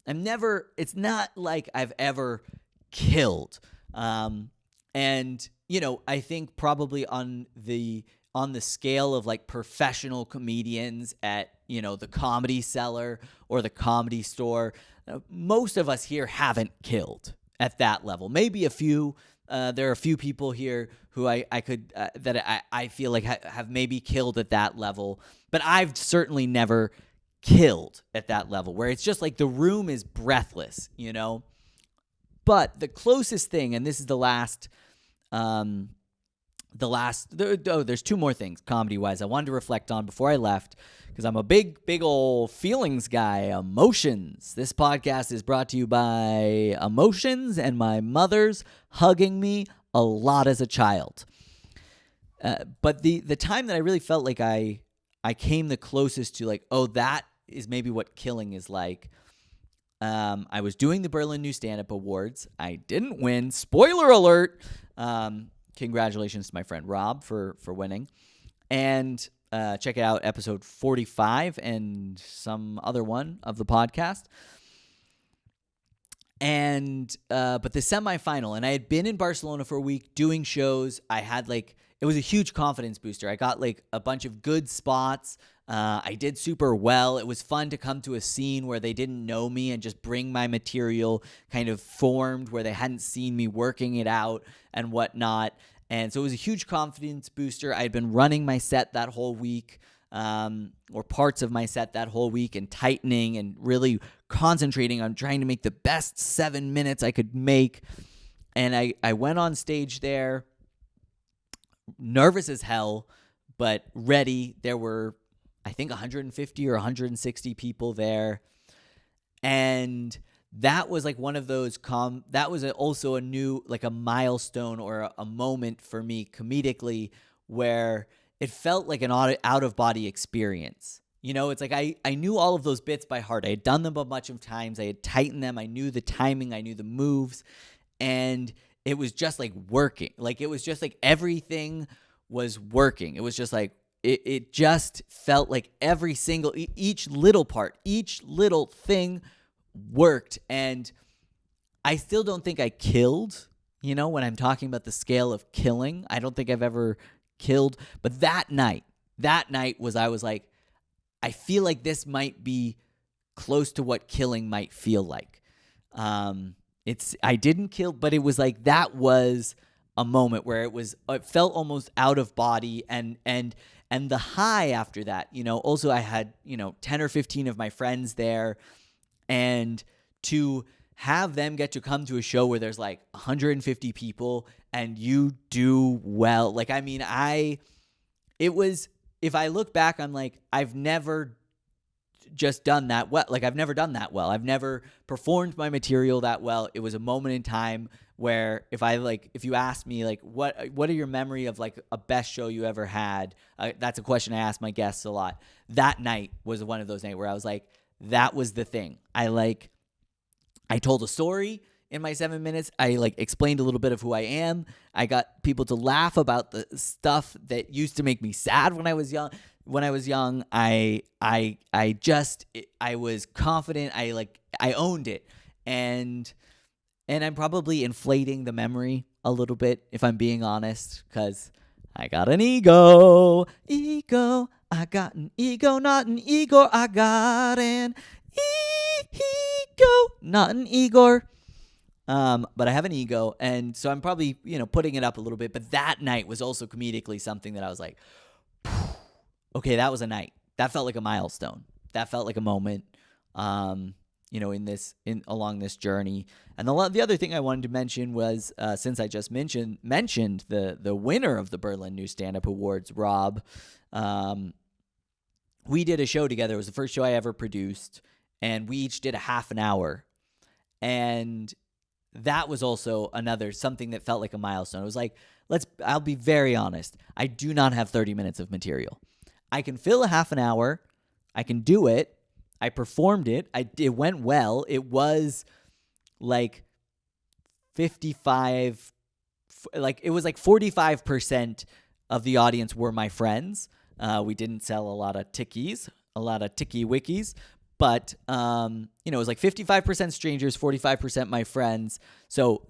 it's not like I've ever killed. And, you know, I think probably on the scale of professional comedians at, you know, the Comedy Cellar or the Comedy Store, most of us here haven't killed at that level. Maybe a few. There are a few people here who I could that I feel like have maybe killed at that level, but I've certainly never killed at that level where it's just the room is breathless, you know. But the closest thing, and this is there's two more things comedy-wise I wanted to reflect on before I left, because I'm a big old feelings guy. Emotions. This podcast is brought to you by emotions and my mother's hugging me a lot as a child. But the time that I really felt like I came the closest to that is maybe what killing is like. I was doing the Berlin New Stand-Up Awards. I didn't win. Spoiler alert. Congratulations to my friend Rob for winning. And check it out, episode 45 and some other one of the podcast. And but the semifinal, and I had been in Barcelona for a week doing shows. I had it was a huge confidence booster. I got a bunch of good spots. I did super well. It was fun to come to a scene where they didn't know me and just bring my material kind of formed where they hadn't seen me working it out and whatnot. And so it was a huge confidence booster. I had been running my set that whole week, or parts of my set that whole week, and tightening and really concentrating on trying to make the best 7 minutes I could make. And I went on stage there, nervous as hell, but ready. There were, I think, 150 or 160 people there. And that was one of those that was also a new, a milestone or a moment for me comedically where it felt like an out-of-body experience. You know, it's I knew all of those bits by heart. I had done them a bunch of times. I had tightened them. I knew the timing. I knew the moves. And it was just working. It was just everything was working. It was just it just felt like every single, each little part, each little thing worked. And I still don't think I killed, you know, when I'm talking about the scale of killing. I don't think I've ever killed. But that night, that night I was like, I feel like this might be close to what killing might feel like. I didn't kill, but it was like, that was a moment where it felt almost out of body, and the high after that, also I had, 10 or 15 of my friends there, and to have them get to come to a show where there's like 150 people and you do well. Like, I mean, if I look back, I'm like, I've never just done that well. Like, I've never done that well. I've never performed my material that well. It was a moment in time where if you ask me, like, what are your memory of like a best show you ever had? That's a question I ask my guests a lot. That night was one of those nights where I was like, that was the thing. I told a story in my 7 minutes. I explained a little bit of who I am. I got people to laugh about the stuff that used to make me sad when I was young. I was confident. I owned it. And I'm probably inflating the memory a little bit, if I'm being honest, because I got an ego. I got an ego, not an Igor. I got an ego, not an Igor. But I have an ego, and so I'm probably, putting it up a little bit. But that night was also comedically something that I was like, okay, that was a night. That felt like a milestone. That felt like a moment, along this journey. And the other thing I wanted to mention was, since I just mentioned the winner of the Berlin New Stand-Up Awards, Rob, we did a show together. It was the first show I ever produced, and we each did a half an hour. And that was also something that felt like a milestone. It was like, I'll be very honest. I do not have 30 minutes of material. I can fill a half an hour. I can do it. I performed it. It went well. It was like 55, it was like 45% of the audience were my friends. We didn't sell a lot of tickies, a lot of ticky wikis, but, it was like 55% strangers, 45% my friends. So,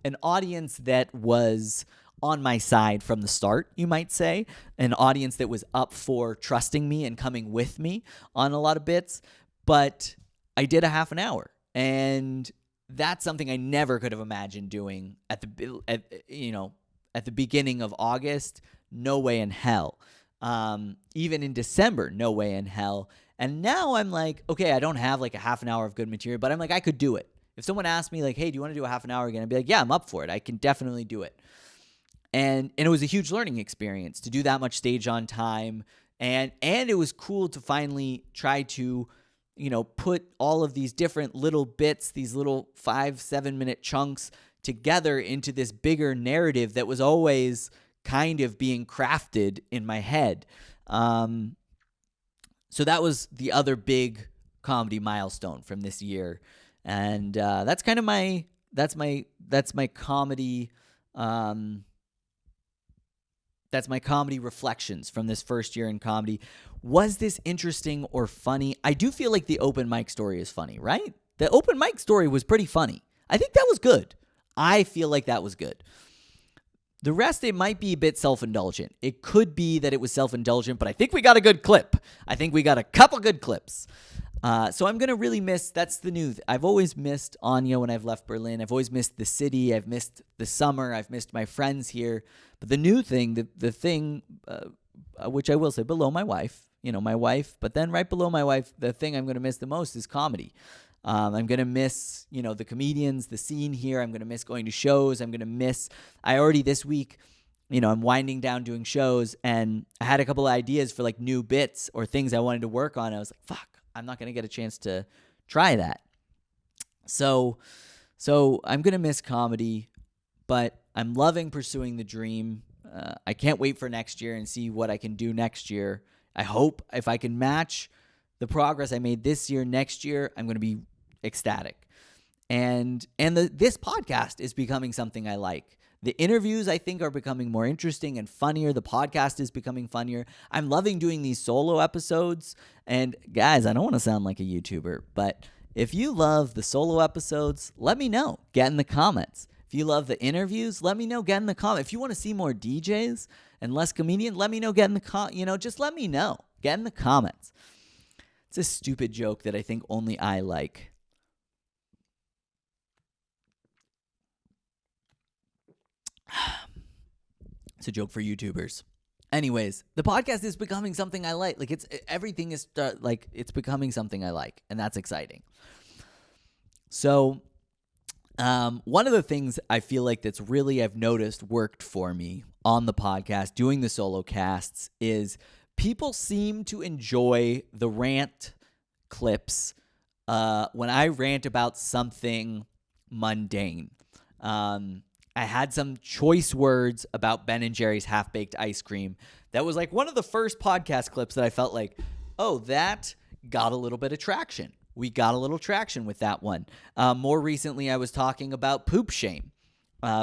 an audience that was on my side from the start, you might say, an audience that was up for trusting me and coming with me on a lot of bits. But I did a half an hour, and that's something I never could have imagined doing at the beginning of August. No way in hell. Even in December, no way in hell. And now I'm like, okay, I don't have like a half an hour of good material, but I'm like, I could do it. If someone asked me like, hey, do you want to do a half an hour again? I'd be like, yeah, I'm up for it. I can definitely do it. And it was a huge learning experience to do that much stage on time. And it was cool to finally try to, put all of these different little bits, these little 5-7 minute chunks together into this bigger narrative that was always kind of being crafted in my head. So that was the other big comedy milestone from this year. And that's kind of my comedy. That's my comedy reflections from this first year in comedy. Was this interesting or funny? I do feel like the open mic story is funny, right? The open mic story was pretty funny. I think that was good. I feel like that was good. The rest, it might be a bit self-indulgent. It could be that it was self-indulgent, but I think we got a good clip. I think we got a couple good clips. So I'm going to really miss, that's the new, I've always missed Anya when I've left Berlin. I've always missed the city. I've missed the summer. I've missed my friends here. But the new thing, the thing, which I will say below my wife, but then right below my wife, the thing I'm going to miss the most is comedy. I'm going to miss, the comedians, the scene here. I'm going to miss going to shows. I already this week, I'm winding down doing shows, and I had a couple of ideas for like new bits or things I wanted to work on. I was like, fuck, I'm not going to get a chance to try that. So I'm going to miss comedy, but I'm loving pursuing the dream. I can't wait for next year and see what I can do next year. I hope if I can match the progress I made this year, next year, I'm going to be ecstatic. And this podcast is becoming something I like. The interviews, I think, are becoming more interesting and funnier. The podcast is becoming funnier. I'm loving doing these solo episodes. And guys, I don't want to sound like a YouTuber, but if you love the solo episodes, let me know. Get in the comments. If you love the interviews, let me know. Get in the comments. If you want to see more DJs and less comedians, let me know. Get in the just let me know. Get in the comments. It's a stupid joke that I think only I like. It's a joke for YouTubers. Anyways, the podcast is becoming something I like. Like everything is it's becoming something I like, and that's exciting. So, one of the things I feel like that's really I've noticed worked for me on the podcast, doing the solo casts, is people seem to enjoy the rant clips when I rant about something mundane. I had some choice words about Ben & Jerry's half-baked ice cream. That was like one of the first podcast clips that I felt like, oh, that got a little bit of traction. We got a little traction with that one. More recently, I was talking about poop shame.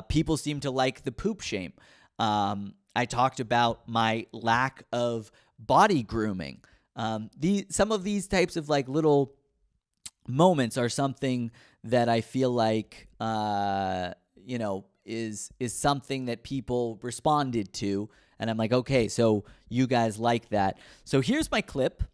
People seem to like the poop shame. I talked about my lack of body grooming. Some of these types of like little moments are something that I feel like, is something that people responded to. And I'm like, okay, so you guys like that. So here's my clip.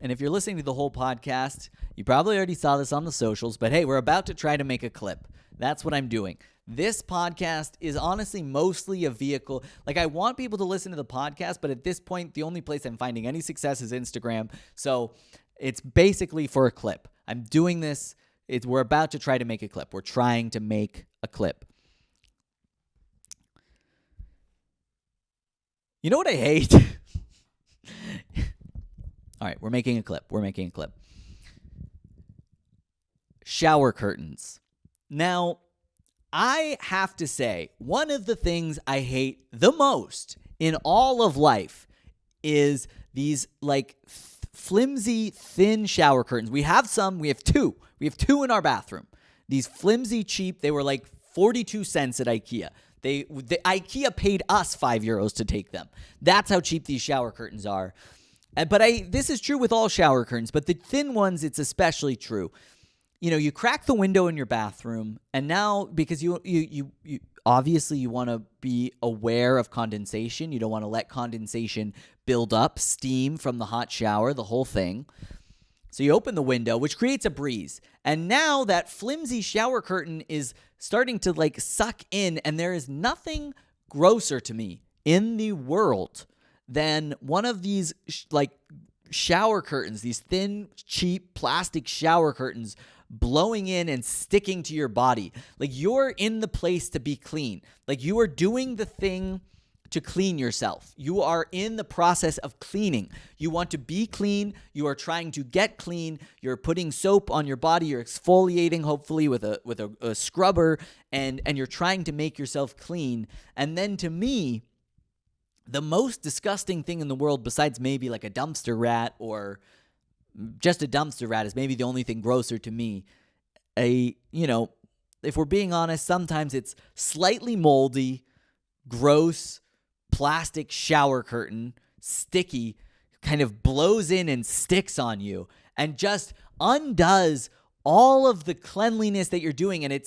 And if you're listening to the whole podcast, you probably already saw this on the socials, but hey, we're about to try to make a clip. That's what I'm doing. This podcast is honestly mostly a vehicle. Like, I want people to listen to the podcast, but at this point, the only place I'm finding any success is Instagram. So it's basically for a clip. I'm doing this. We're about to try to make a clip. We're trying to make a clip. You know what I hate? All right, we're making a clip. Shower curtains. Now, I have to say, one of the things I hate the most in all of life is these like flimsy, thin shower curtains. We have two. We have two in our bathroom. These flimsy, cheap, they were like 42 cents at IKEA. The IKEA paid us €5 to take them. That's how cheap these shower curtains are. But this is true with all shower curtains, but the thin ones, it's especially true. You know, you crack the window in your bathroom, and now because you obviously you want to be aware of condensation. You don't want to let condensation build up, steam from the hot shower, the whole thing. So you open the window, which creates a breeze. And now that flimsy shower curtain is starting to like suck in, and there is nothing grosser to me in the world than one of these shower curtains, these thin, cheap plastic shower curtains blowing in and sticking to your body. Like, you're in the place to be clean. Like, you are doing the thing to clean yourself. You are in the process of cleaning. You want to be clean. You are trying to get clean. You're putting soap on your body. You're exfoliating, hopefully with a scrubber, and you're trying to make yourself clean. And then to me, the most disgusting thing in the world, besides maybe like a dumpster rat or just a dumpster rat, is maybe the only thing grosser to me. If we're being honest, sometimes it's slightly moldy, gross, plastic shower curtain, sticky, kind of blows in and sticks on you and just undoes all of the cleanliness that you're doing. And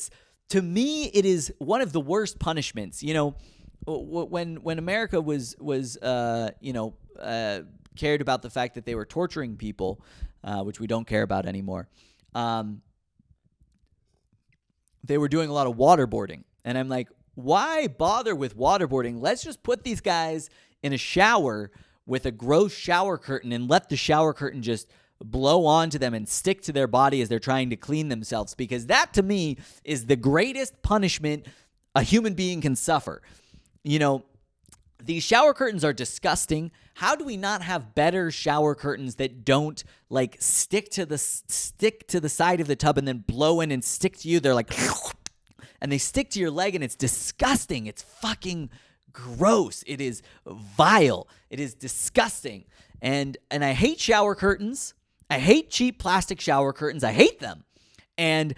to me, it is one of the worst punishments. You know, when America was cared about the fact that they were torturing people, which we don't care about anymore, they were doing a lot of waterboarding. And I'm like, why bother with waterboarding? Let's just put these guys in a shower with a gross shower curtain and let the shower curtain just blow onto them and stick to their body as they're trying to clean themselves. Because that, to me, is the greatest punishment a human being can suffer. You know, these shower curtains are disgusting. How do we not have better shower curtains that don't like stick to the side of the tub and then blow in and stick to you? They're like, and they stick to your leg, and it's disgusting. It's fucking gross. It is vile. It is disgusting. And I hate shower curtains. I hate cheap plastic shower curtains. I hate them. And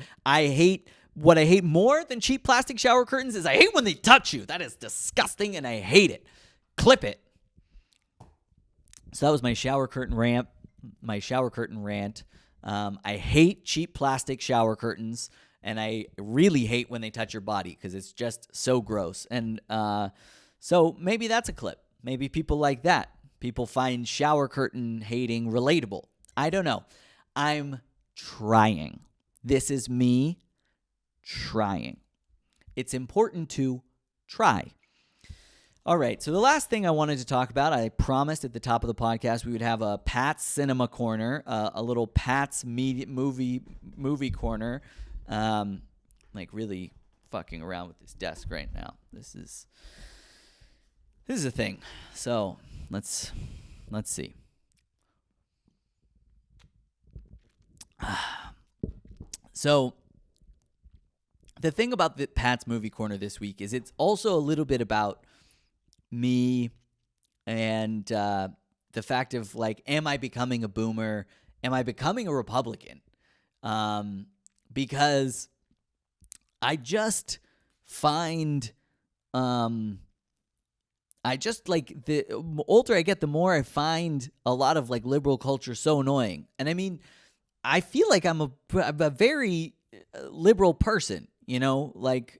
what I hate more than cheap plastic shower curtains is I hate when they touch you. That is disgusting, and I hate it. Clip it. So that was my shower curtain rant. I hate cheap plastic shower curtains. And I really hate when they touch your body because it's just so gross. And so maybe that's a clip. Maybe people like that. People find shower curtain hating relatable. I don't know. I'm trying. This is me trying. It's important to try. All right, so the last thing I wanted to talk about, I promised at the top of the podcast we would have a Pat's Cinema Corner, a little Pat's movie corner. Like really fucking around with this desk right now. This is a thing. So let's see. So the thing about the Pat's Movie Corner this week is it's also a little bit about me and the fact of like, am I becoming a boomer? Am I becoming a Republican? Because I just find, I just like the older I get, the more I find a lot of like liberal culture so annoying. And I mean, I feel like I'm a very liberal person, like,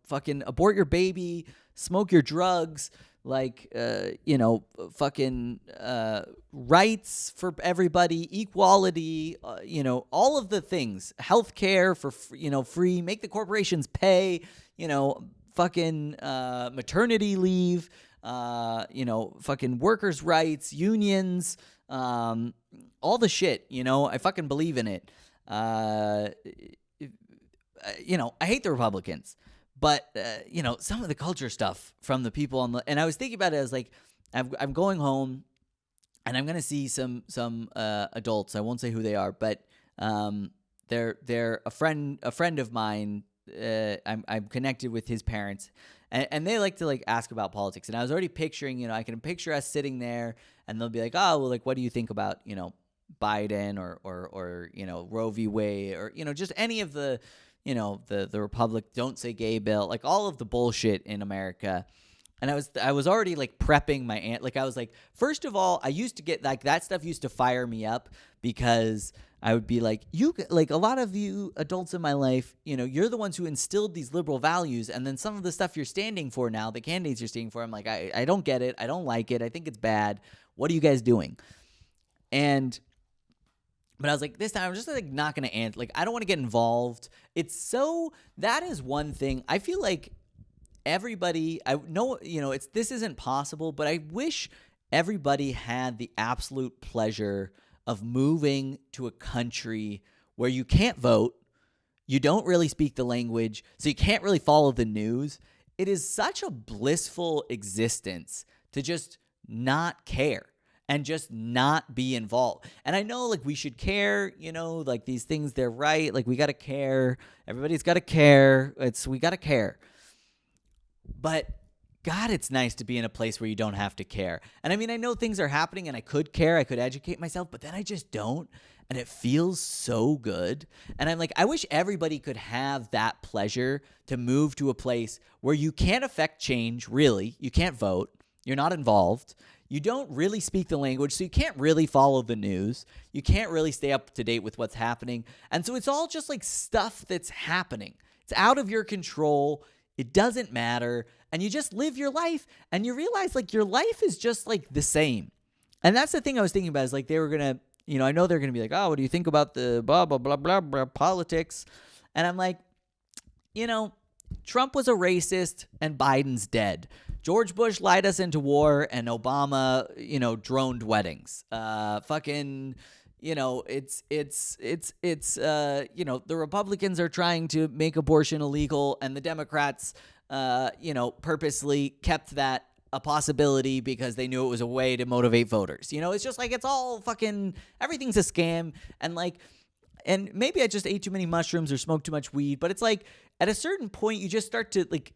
fucking abort your baby, smoke your drugs, like, fucking rights for everybody, equality, all of the things, healthcare for, free, make the corporations pay, fucking maternity leave, fucking workers' rights, unions, all the shit, I fucking believe in it. I hate the Republicans. But, some of the culture stuff from the people and I was thinking about it as like, I'm going home and I'm going to see some adults. I won't say who they are, but they're a friend of mine. I'm connected with his parents and they like to like ask about politics. And I was already picturing, I can picture us sitting there and they'll be like, oh, well, like, what do you think about, Biden or Roe v. Wade or, just any of the, the Republic, don't say gay bill, like all of the bullshit in America. And I was already like prepping my aunt. Like I was like, first of all, I used to get like that stuff used to fire me up because I would be like, like a lot of you adults in my life, you're the ones who instilled these liberal values. And then some of the stuff you're standing for now, the candidates you're standing for, I'm like, I don't get it. I don't like it. I think it's bad. What are you guys doing? But I was like, this time I'm just like not going to answer. Like, I don't want to get involved. That is one thing. I feel like everybody, I know, this isn't possible, but I wish everybody had the absolute pleasure of moving to a country where you can't vote, you don't really speak the language, so you can't really follow the news. It is such a blissful existence to just not care. And just not be involved. And I know, like, we should care, like, these things, they're right. Like, we got to care. Everybody's got to care. We got to care. But, God, it's nice to be in a place where you don't have to care. And, I mean, I know things are happening and I could care. I could educate myself. But then I just don't. And it feels so good. And I'm like, I wish everybody could have that pleasure to move to a place where you can't affect change, really. You can't vote. You're not involved. You don't really speak the language, so you can't really follow the news. You can't really stay up to date with what's happening. And so it's all just like stuff that's happening. It's out of your control. It doesn't matter. And you just live your life. And you realize like your life is just like the same. And that's the thing I was thinking about is like they were going to, I know they're going to be like, oh, what do you think about the blah, blah, blah, blah, blah, politics? And I'm like, Trump was a racist and Biden's dead. George Bush lied us into war and Obama, droned weddings. The Republicans are trying to make abortion illegal and the Democrats, purposely kept that a possibility because they knew it was a way to motivate voters. It's just like, it's all fucking, everything's a scam. And maybe I just ate too many mushrooms or smoked too much weed, but it's like at a certain point you just start to like,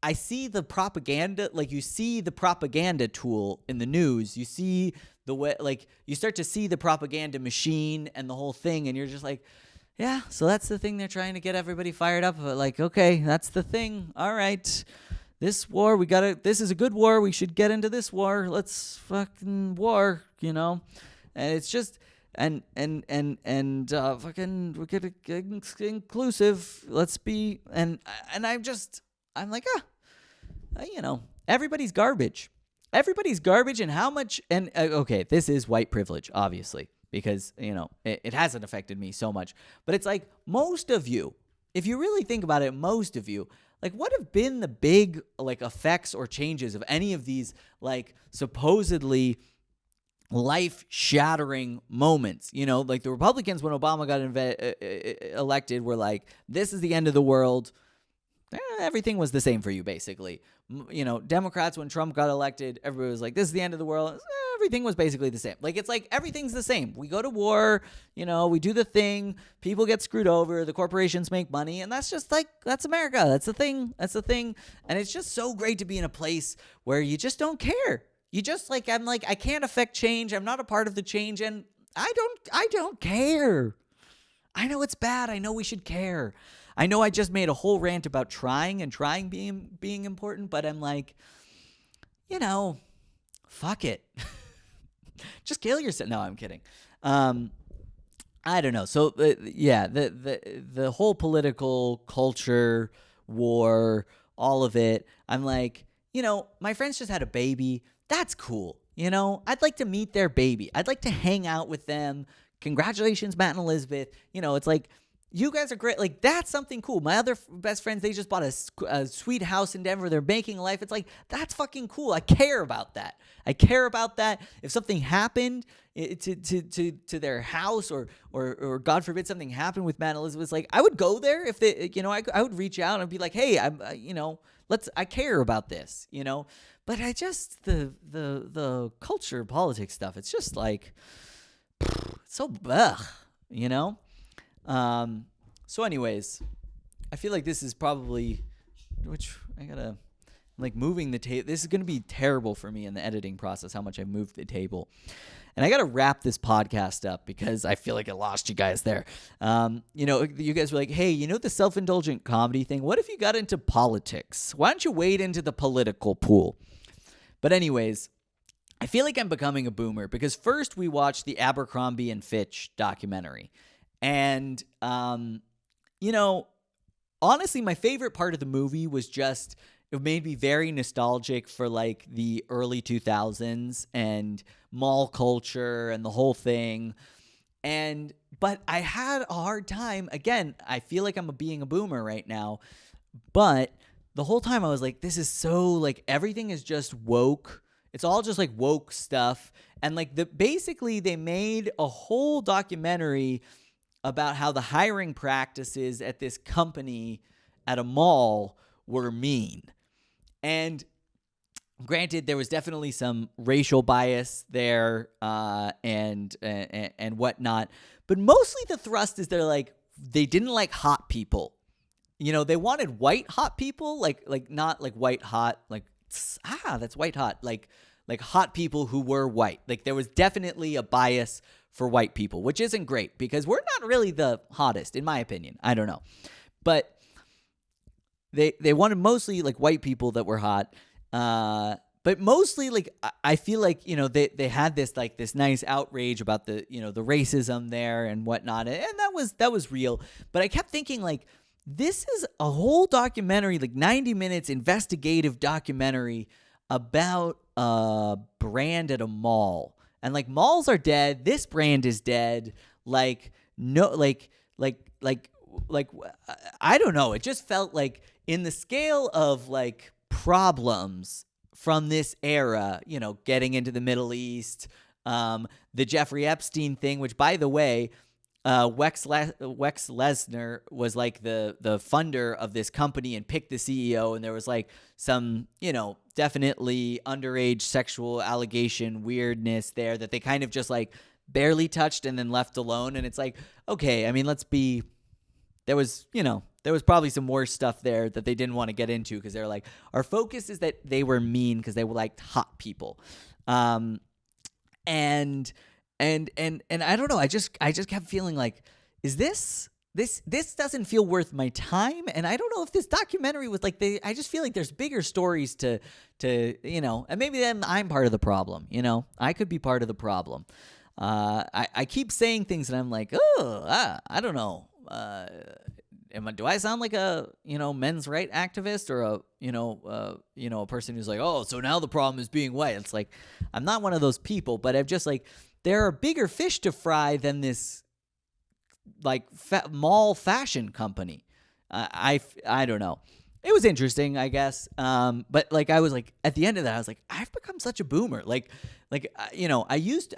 I see the propaganda, like you see the propaganda tool in the news. You see the way, like you start to see the propaganda machine and the whole thing. And you're just like, yeah, so that's the thing they're trying to get everybody fired up. But like, okay, that's the thing. All right. This war, this is a good war. We should get into this war. Let's fucking war, And it's just, fucking we get inclusive. Let's be and I'm like everybody's garbage. Everybody's garbage, and how much and okay, this is white privilege, obviously, because it hasn't affected me so much. But it's like most of you, if you really think about it, most of you, like what have been the big like effects or changes of any of these like supposedly life-shattering moments? Like the Republicans when Obama got elected were like, this is the end of the world. Everything was the same for you, basically. Democrats, when Trump got elected, everybody was like, this is the end of the world. Everything was basically the same. Like, it's like everything's the same. We go to war, we do the thing. People get screwed over. The corporations make money. And that's just like, that's America. That's the thing. That's the thing. And it's just so great to be in a place where you just don't care. You just like, I'm like, I can't affect change. I'm not a part of the change. And I don't care. I know it's bad. I know we should care. I know I just made a whole rant about trying being important, but I'm like, fuck it. Just kill yourself. No, I'm kidding. I don't know. So the whole political culture war, all of it. I'm like, my friends just had a baby. That's cool. I'd like to meet their baby. I'd like to hang out with them. Congratulations, Matt and Elizabeth. It's like, you guys are great. Like, that's something cool. My other best friends, they just bought a sweet house in Denver. They're making a life. It's like, that's fucking cool. I care about that. If something happened to their house or God forbid something happened with Matt and Elizabeth, like, I would go there if they, I would reach out and be like, hey, I care about this, But I just, the culture, politics stuff, it's just like, it's so ugh, So anyways, I feel like this is probably, I'm like moving the table. This is going to be terrible for me in the editing process, how much I moved the table. And I got to wrap this podcast up because I feel like I lost you guys there. You guys were like, hey, the self-indulgent comedy thing? What if you got into politics? Why don't you wade into the political pool? But anyways, I feel like I'm becoming a boomer because first we watched the Abercrombie and Fitch documentary. And, honestly, my favorite part of the movie was just, it made me very nostalgic for like the early 2000s and mall culture and the whole thing. But I had a hard time. Again, I feel like I'm being a boomer right now, but the whole time I was like, this is so like, everything is just woke. It's all just like woke stuff. And like basically they made a whole documentary about how the hiring practices at this company at a mall were mean. And granted, there was definitely some racial bias there and whatnot. But mostly the thrust is they didn't like hot people. They wanted white hot people, like not like white hot, like, that's white hot, like hot people who were white. Like there was definitely a bias for white people, which isn't great because we're not really the hottest, in my opinion. I don't know. But they wanted mostly like white people that were hot. But mostly like I feel like, they had this like this nice outrage about the, the racism there and whatnot. And that was real. But I kept thinking like, this is a whole documentary, like 90 minutes investigative documentary about a brand at a mall. And like malls are dead. This brand is dead. Like no, like I don't know. It just felt like in the scale of like problems from this era, getting into the Middle East, the Jeffrey Epstein thing, which by the way, Wex Lesnar was like the funder of this company and picked the CEO, and there was like some, definitely underage sexual allegation weirdness there that they kind of just like barely touched and then left alone. And it's like, okay, I mean, there was probably some worse stuff there that they didn't want to get into because they're like, our focus is that they were mean because they were like hot people. And I don't know. I just kept feeling like, is this doesn't feel worth my time? And I don't know if this documentary was like, I just feel like there's bigger stories to and maybe then I'm part of the problem. I could be part of the problem. I keep saying things and I'm like, oh, I don't know. Do I sound like a men's right activist or a person who's like, oh, so now the problem is being white? It's like, I'm not one of those people, but I'm just like, there are bigger fish to fry than this like mall fashion company. I don't know. It was interesting, I guess. But like, I was like, at the end of that, I was like, I've become such a boomer. I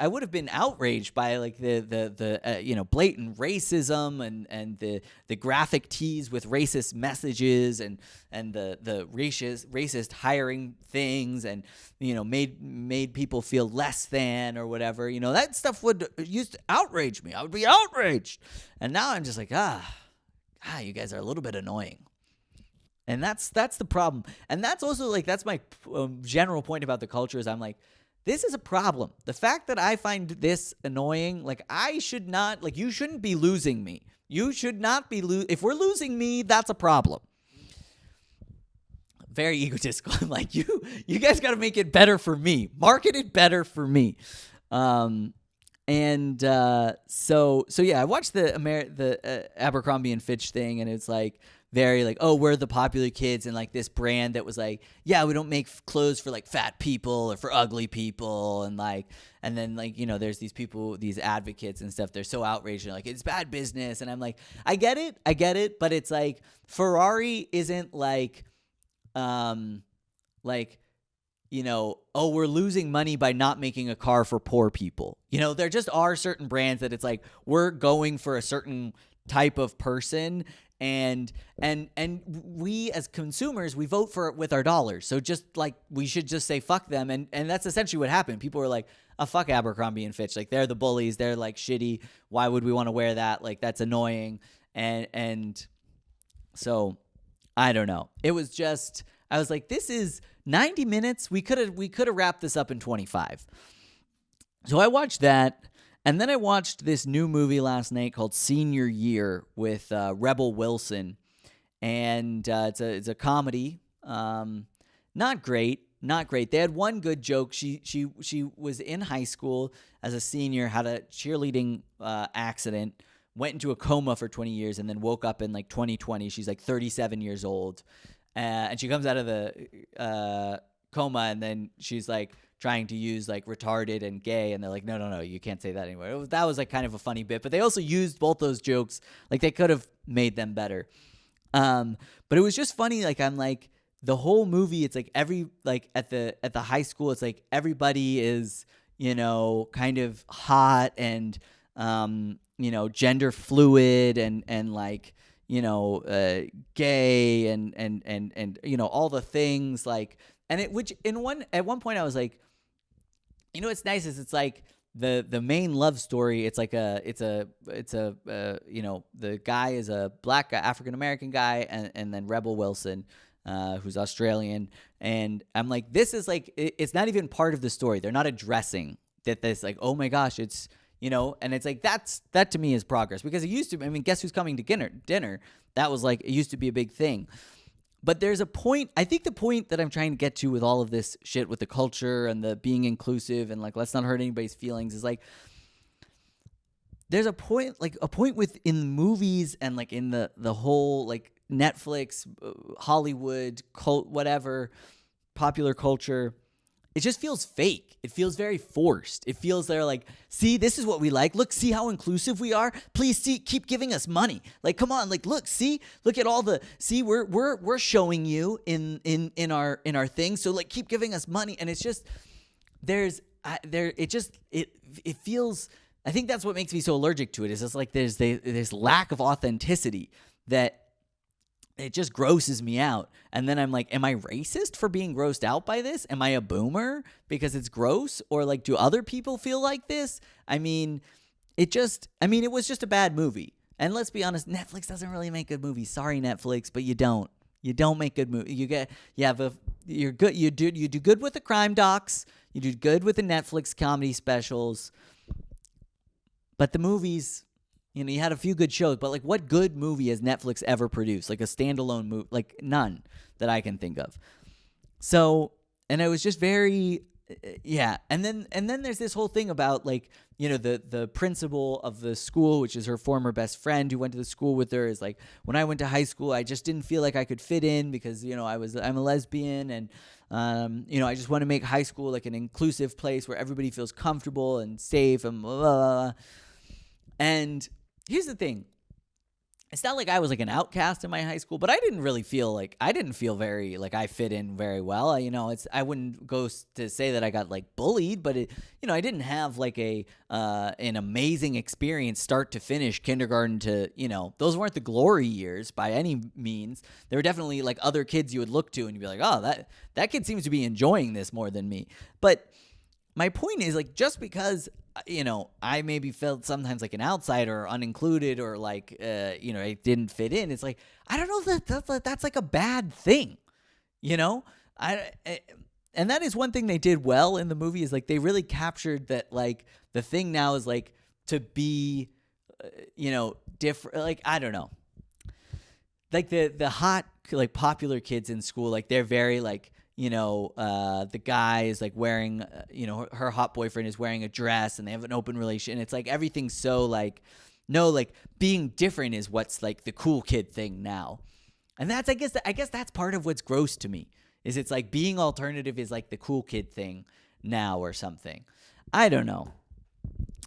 would have been outraged by like the blatant racism and the graphic tees with racist messages and the racist hiring things and made people feel less than or whatever. That stuff used to outrage me. I would be outraged, and now I'm just like, you guys are a little bit annoying. And that's the problem. And that's also like, that's my general point about the culture is I'm like, this is a problem. The fact that I find this annoying, like I should not, like you shouldn't be losing me. You should not be, if we're losing me, that's a problem. Very egotistical. I'm like, you guys got to make it better for me. Market it better for me. So yeah, I watched the Abercrombie and Fitch thing, and it's like very like, oh, we're the popular kids, and like this brand that was like, yeah, we don't make clothes for like fat people or for ugly people, and then there's these people, these advocates and stuff. They're so outraged, like it's bad business, and I'm like, I get it, but it's like Ferrari isn't like, oh, we're losing money by not making a car for poor people. There just are certain brands that it's like, we're going for a certain type of person, and we as consumers, we vote for it with our dollars. So just like, we should just say fuck them. And that's essentially what happened. People were like, oh, fuck Abercrombie and Fitch. Like, they're the bullies. They're like shitty. Why would we want to wear that? Like, that's annoying. And so I don't know. It was just, I was like, this is 90 minutes. We could have wrapped this up in 25. So I watched that, and then I watched this new movie last night called Senior Year with Rebel Wilson, and it's a comedy. Not great. They had one good joke. She was in high school as a senior, had a cheerleading accident, went into a coma for 20 years, and then woke up in like 2020. She's like 37 years old. And she comes out of the coma, and then she's like trying to use like retarded and gay, and they're like, no, you can't say that anymore. That was like kind of a funny bit, but they also used both those jokes. Like, they could have made them better. But it was just funny. Like, I'm like, the whole movie, it's like at the high school, it's like everybody is, kind of hot and, gender fluid and like, gay and all the things like, and at one point I was like, what's nice is it's like the main love story. It's like the guy is a black guy, African-American guy, and then Rebel Wilson, who's Australian. And I'm like, this is like, it's not even part of the story. They're not addressing that this like, oh my gosh, it's, and it's like, that to me is progress, because it used to, Guess Who's Coming to Dinner? That was like, it used to be a big thing. But there's a point, I think the point that I'm trying to get to with all of this shit with the culture and the being inclusive and like, let's not hurt anybody's feelings, is like, there's a point within movies and like in the whole like Netflix, Hollywood, whatever, popular culture, it just feels fake. It feels very forced. It feels they're like, see, this is what we like. Look, see how inclusive we are. Please keep giving us money. Like, come on, like, look at all the, we're showing you in our thing. So like, keep giving us money. And it's just, it feels, I think that's what makes me so allergic to it. Is just like, there's this lack of authenticity that it just grosses me out. And then I'm like, am I racist for being grossed out by this? Am I a boomer because it's gross? Or like, do other people feel like this? It was just a bad movie. And let's be honest, Netflix doesn't really make good movies. Sorry, Netflix, but you don't make good movies. You're good. You do good with the crime docs. You do good with the Netflix comedy specials. But the movies, you had a few good shows, but like, what good movie has Netflix ever produced? Like a standalone movie, like none that I can think of. So, and it was just very, Yeah, and then there's this whole thing about like, the principal of the school, which is her former best friend who went to the school with her, is like, when I went to high school, I just didn't feel like I could fit in because I'm a lesbian, and I just want to make high school like an inclusive place where everybody feels comfortable and safe and blah, blah, blah. And here's the thing. It's not like I was like an outcast in my high school, but I didn't feel very like I fit in very well. I wouldn't go to say that I got like bullied, but I didn't have like an amazing experience start to finish, kindergarten to, those weren't the glory years by any means. There were definitely like other kids you would look to and you'd be like, oh, that kid seems to be enjoying this more than me. But my point is, like, just because, I maybe felt sometimes like an outsider or unincluded or like, I didn't fit in. It's like, I don't know that that's like a bad thing, and that is one thing they did well in the movie is like they really captured that like the thing now is like to be, different. Like, I don't know. Like the hot, like popular kids in school, like they're very like, the guy is like wearing, her hot boyfriend is wearing a dress and they have an open relation. It's like everything's so like, no, like being different is what's like the cool kid thing now. And that's, I guess that's part of what's gross to me is it's like being alternative is like the cool kid thing now or something. I don't know.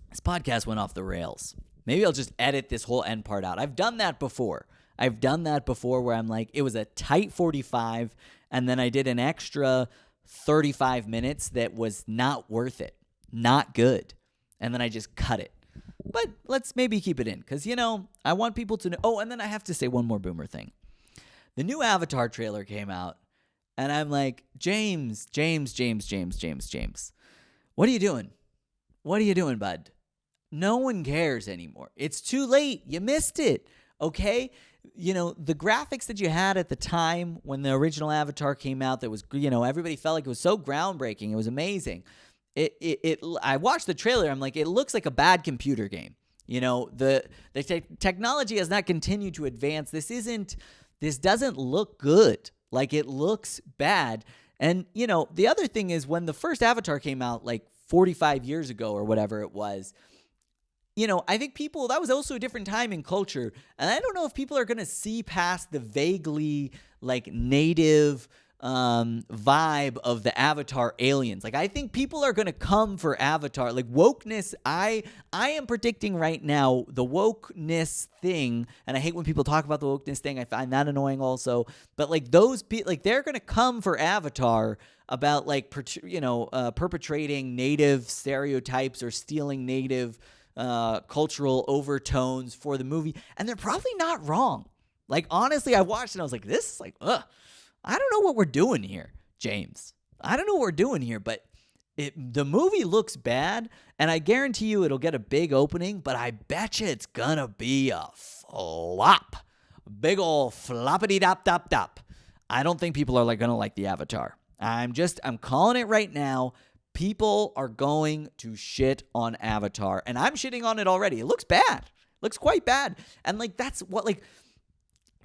This podcast went off the rails. Maybe I'll just edit this whole end part out. I've done that before where I'm like, it was a tight 45 and then I did an extra 35 minutes that was not worth it, not good. And then I just cut it. But let's maybe keep it in because, I want people to know. Oh, and then I have to say one more boomer thing. The new Avatar trailer came out and I'm like, James. What are you doing? What are you doing, bud? No one cares anymore. It's too late. You missed it. Okay? The graphics that you had at the time when the original Avatar came out that was, everybody felt like it was so groundbreaking. It was amazing. I watched the trailer. I'm like, it looks like a bad computer game. The technology has not continued to advance. This doesn't look good. Like it looks bad. And, the other thing is when the first Avatar came out like 45 years ago or whatever it was, I think that was also a different time in culture. And I don't know if people are going to see past the vaguely like native vibe of the Avatar aliens. Like, I think people are going to come for Avatar. Like wokeness, I am predicting right now the wokeness thing. And I hate when people talk about the wokeness thing. I find that annoying also. But like those people, like they're going to come for Avatar about like, perpetrating native stereotypes or stealing native cultural overtones for the movie, and they're probably not wrong. Like, honestly, I watched it and I was like, this is like, I don't know what we're doing here, James. I don't know what we're doing here, but the movie looks bad, and I guarantee you it'll get a big opening, but I bet you it's gonna be a flop. Big ol' floppity-dop-dop-dop. I don't think people are like gonna like the Avatar. I'm calling it right now. People are going to shit on Avatar, and I'm shitting on it already. It looks bad. It looks quite bad. And like that's what like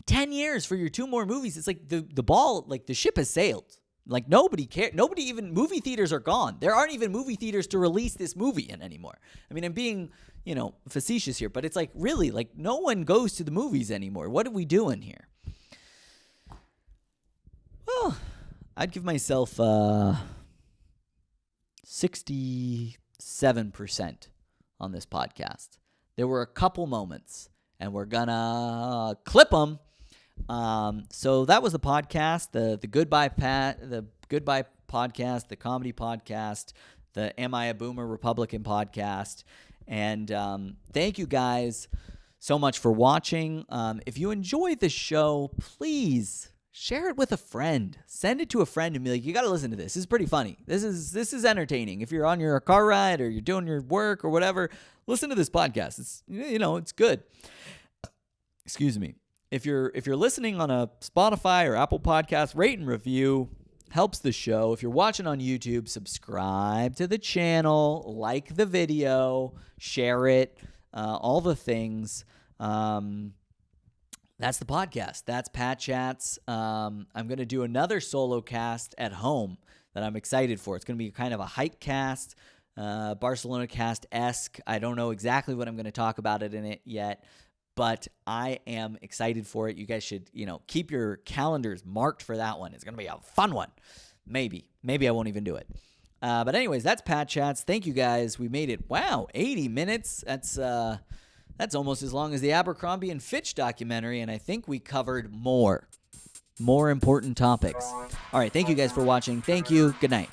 10 years for your 2 more movies. It's like the ball, like the ship has sailed. Like nobody cares. Nobody even movie theaters are gone. There aren't even movie theaters to release this movie in anymore. I mean, I'm being, facetious here, but it's like really like no one goes to the movies anymore. What are we doing here? Well, I'd give myself 67% on this podcast. There were a couple moments, and we're gonna clip them. So that was the podcast, the Goodbye podcast, the comedy podcast, the Am I a Boomer Republican podcast. And thank you guys so much for watching. If you enjoyed the show, please share it with a friend. Send it to a friend and be like, you got to listen to this. This is pretty funny. This is entertaining. If you're on your car ride or you're doing your work or whatever, listen to this podcast. It's, it's good. Excuse me. If you're listening on a Spotify or Apple Podcast, rate and review. Helps the show. If you're watching on YouTube, subscribe to the channel, like the video, share it, all the things. That's the podcast. That's Patchats. I'm going to do another solo cast at home. that I'm excited for. It's going to be kind of a hype cast, Barcelona cast-esque. I don't know exactly what I'm going to talk about it in it yet, but I am excited for it. You guys should, keep your calendars marked for that one. It's going to be a fun one. Maybe I won't even do it. But anyways, that's Patchats. Thank you guys. We made it. Wow, 80 minutes. That's almost as long as the Abercrombie and Fitch documentary, and I think we covered more important topics. All right, thank you guys for watching. Thank you. Good night.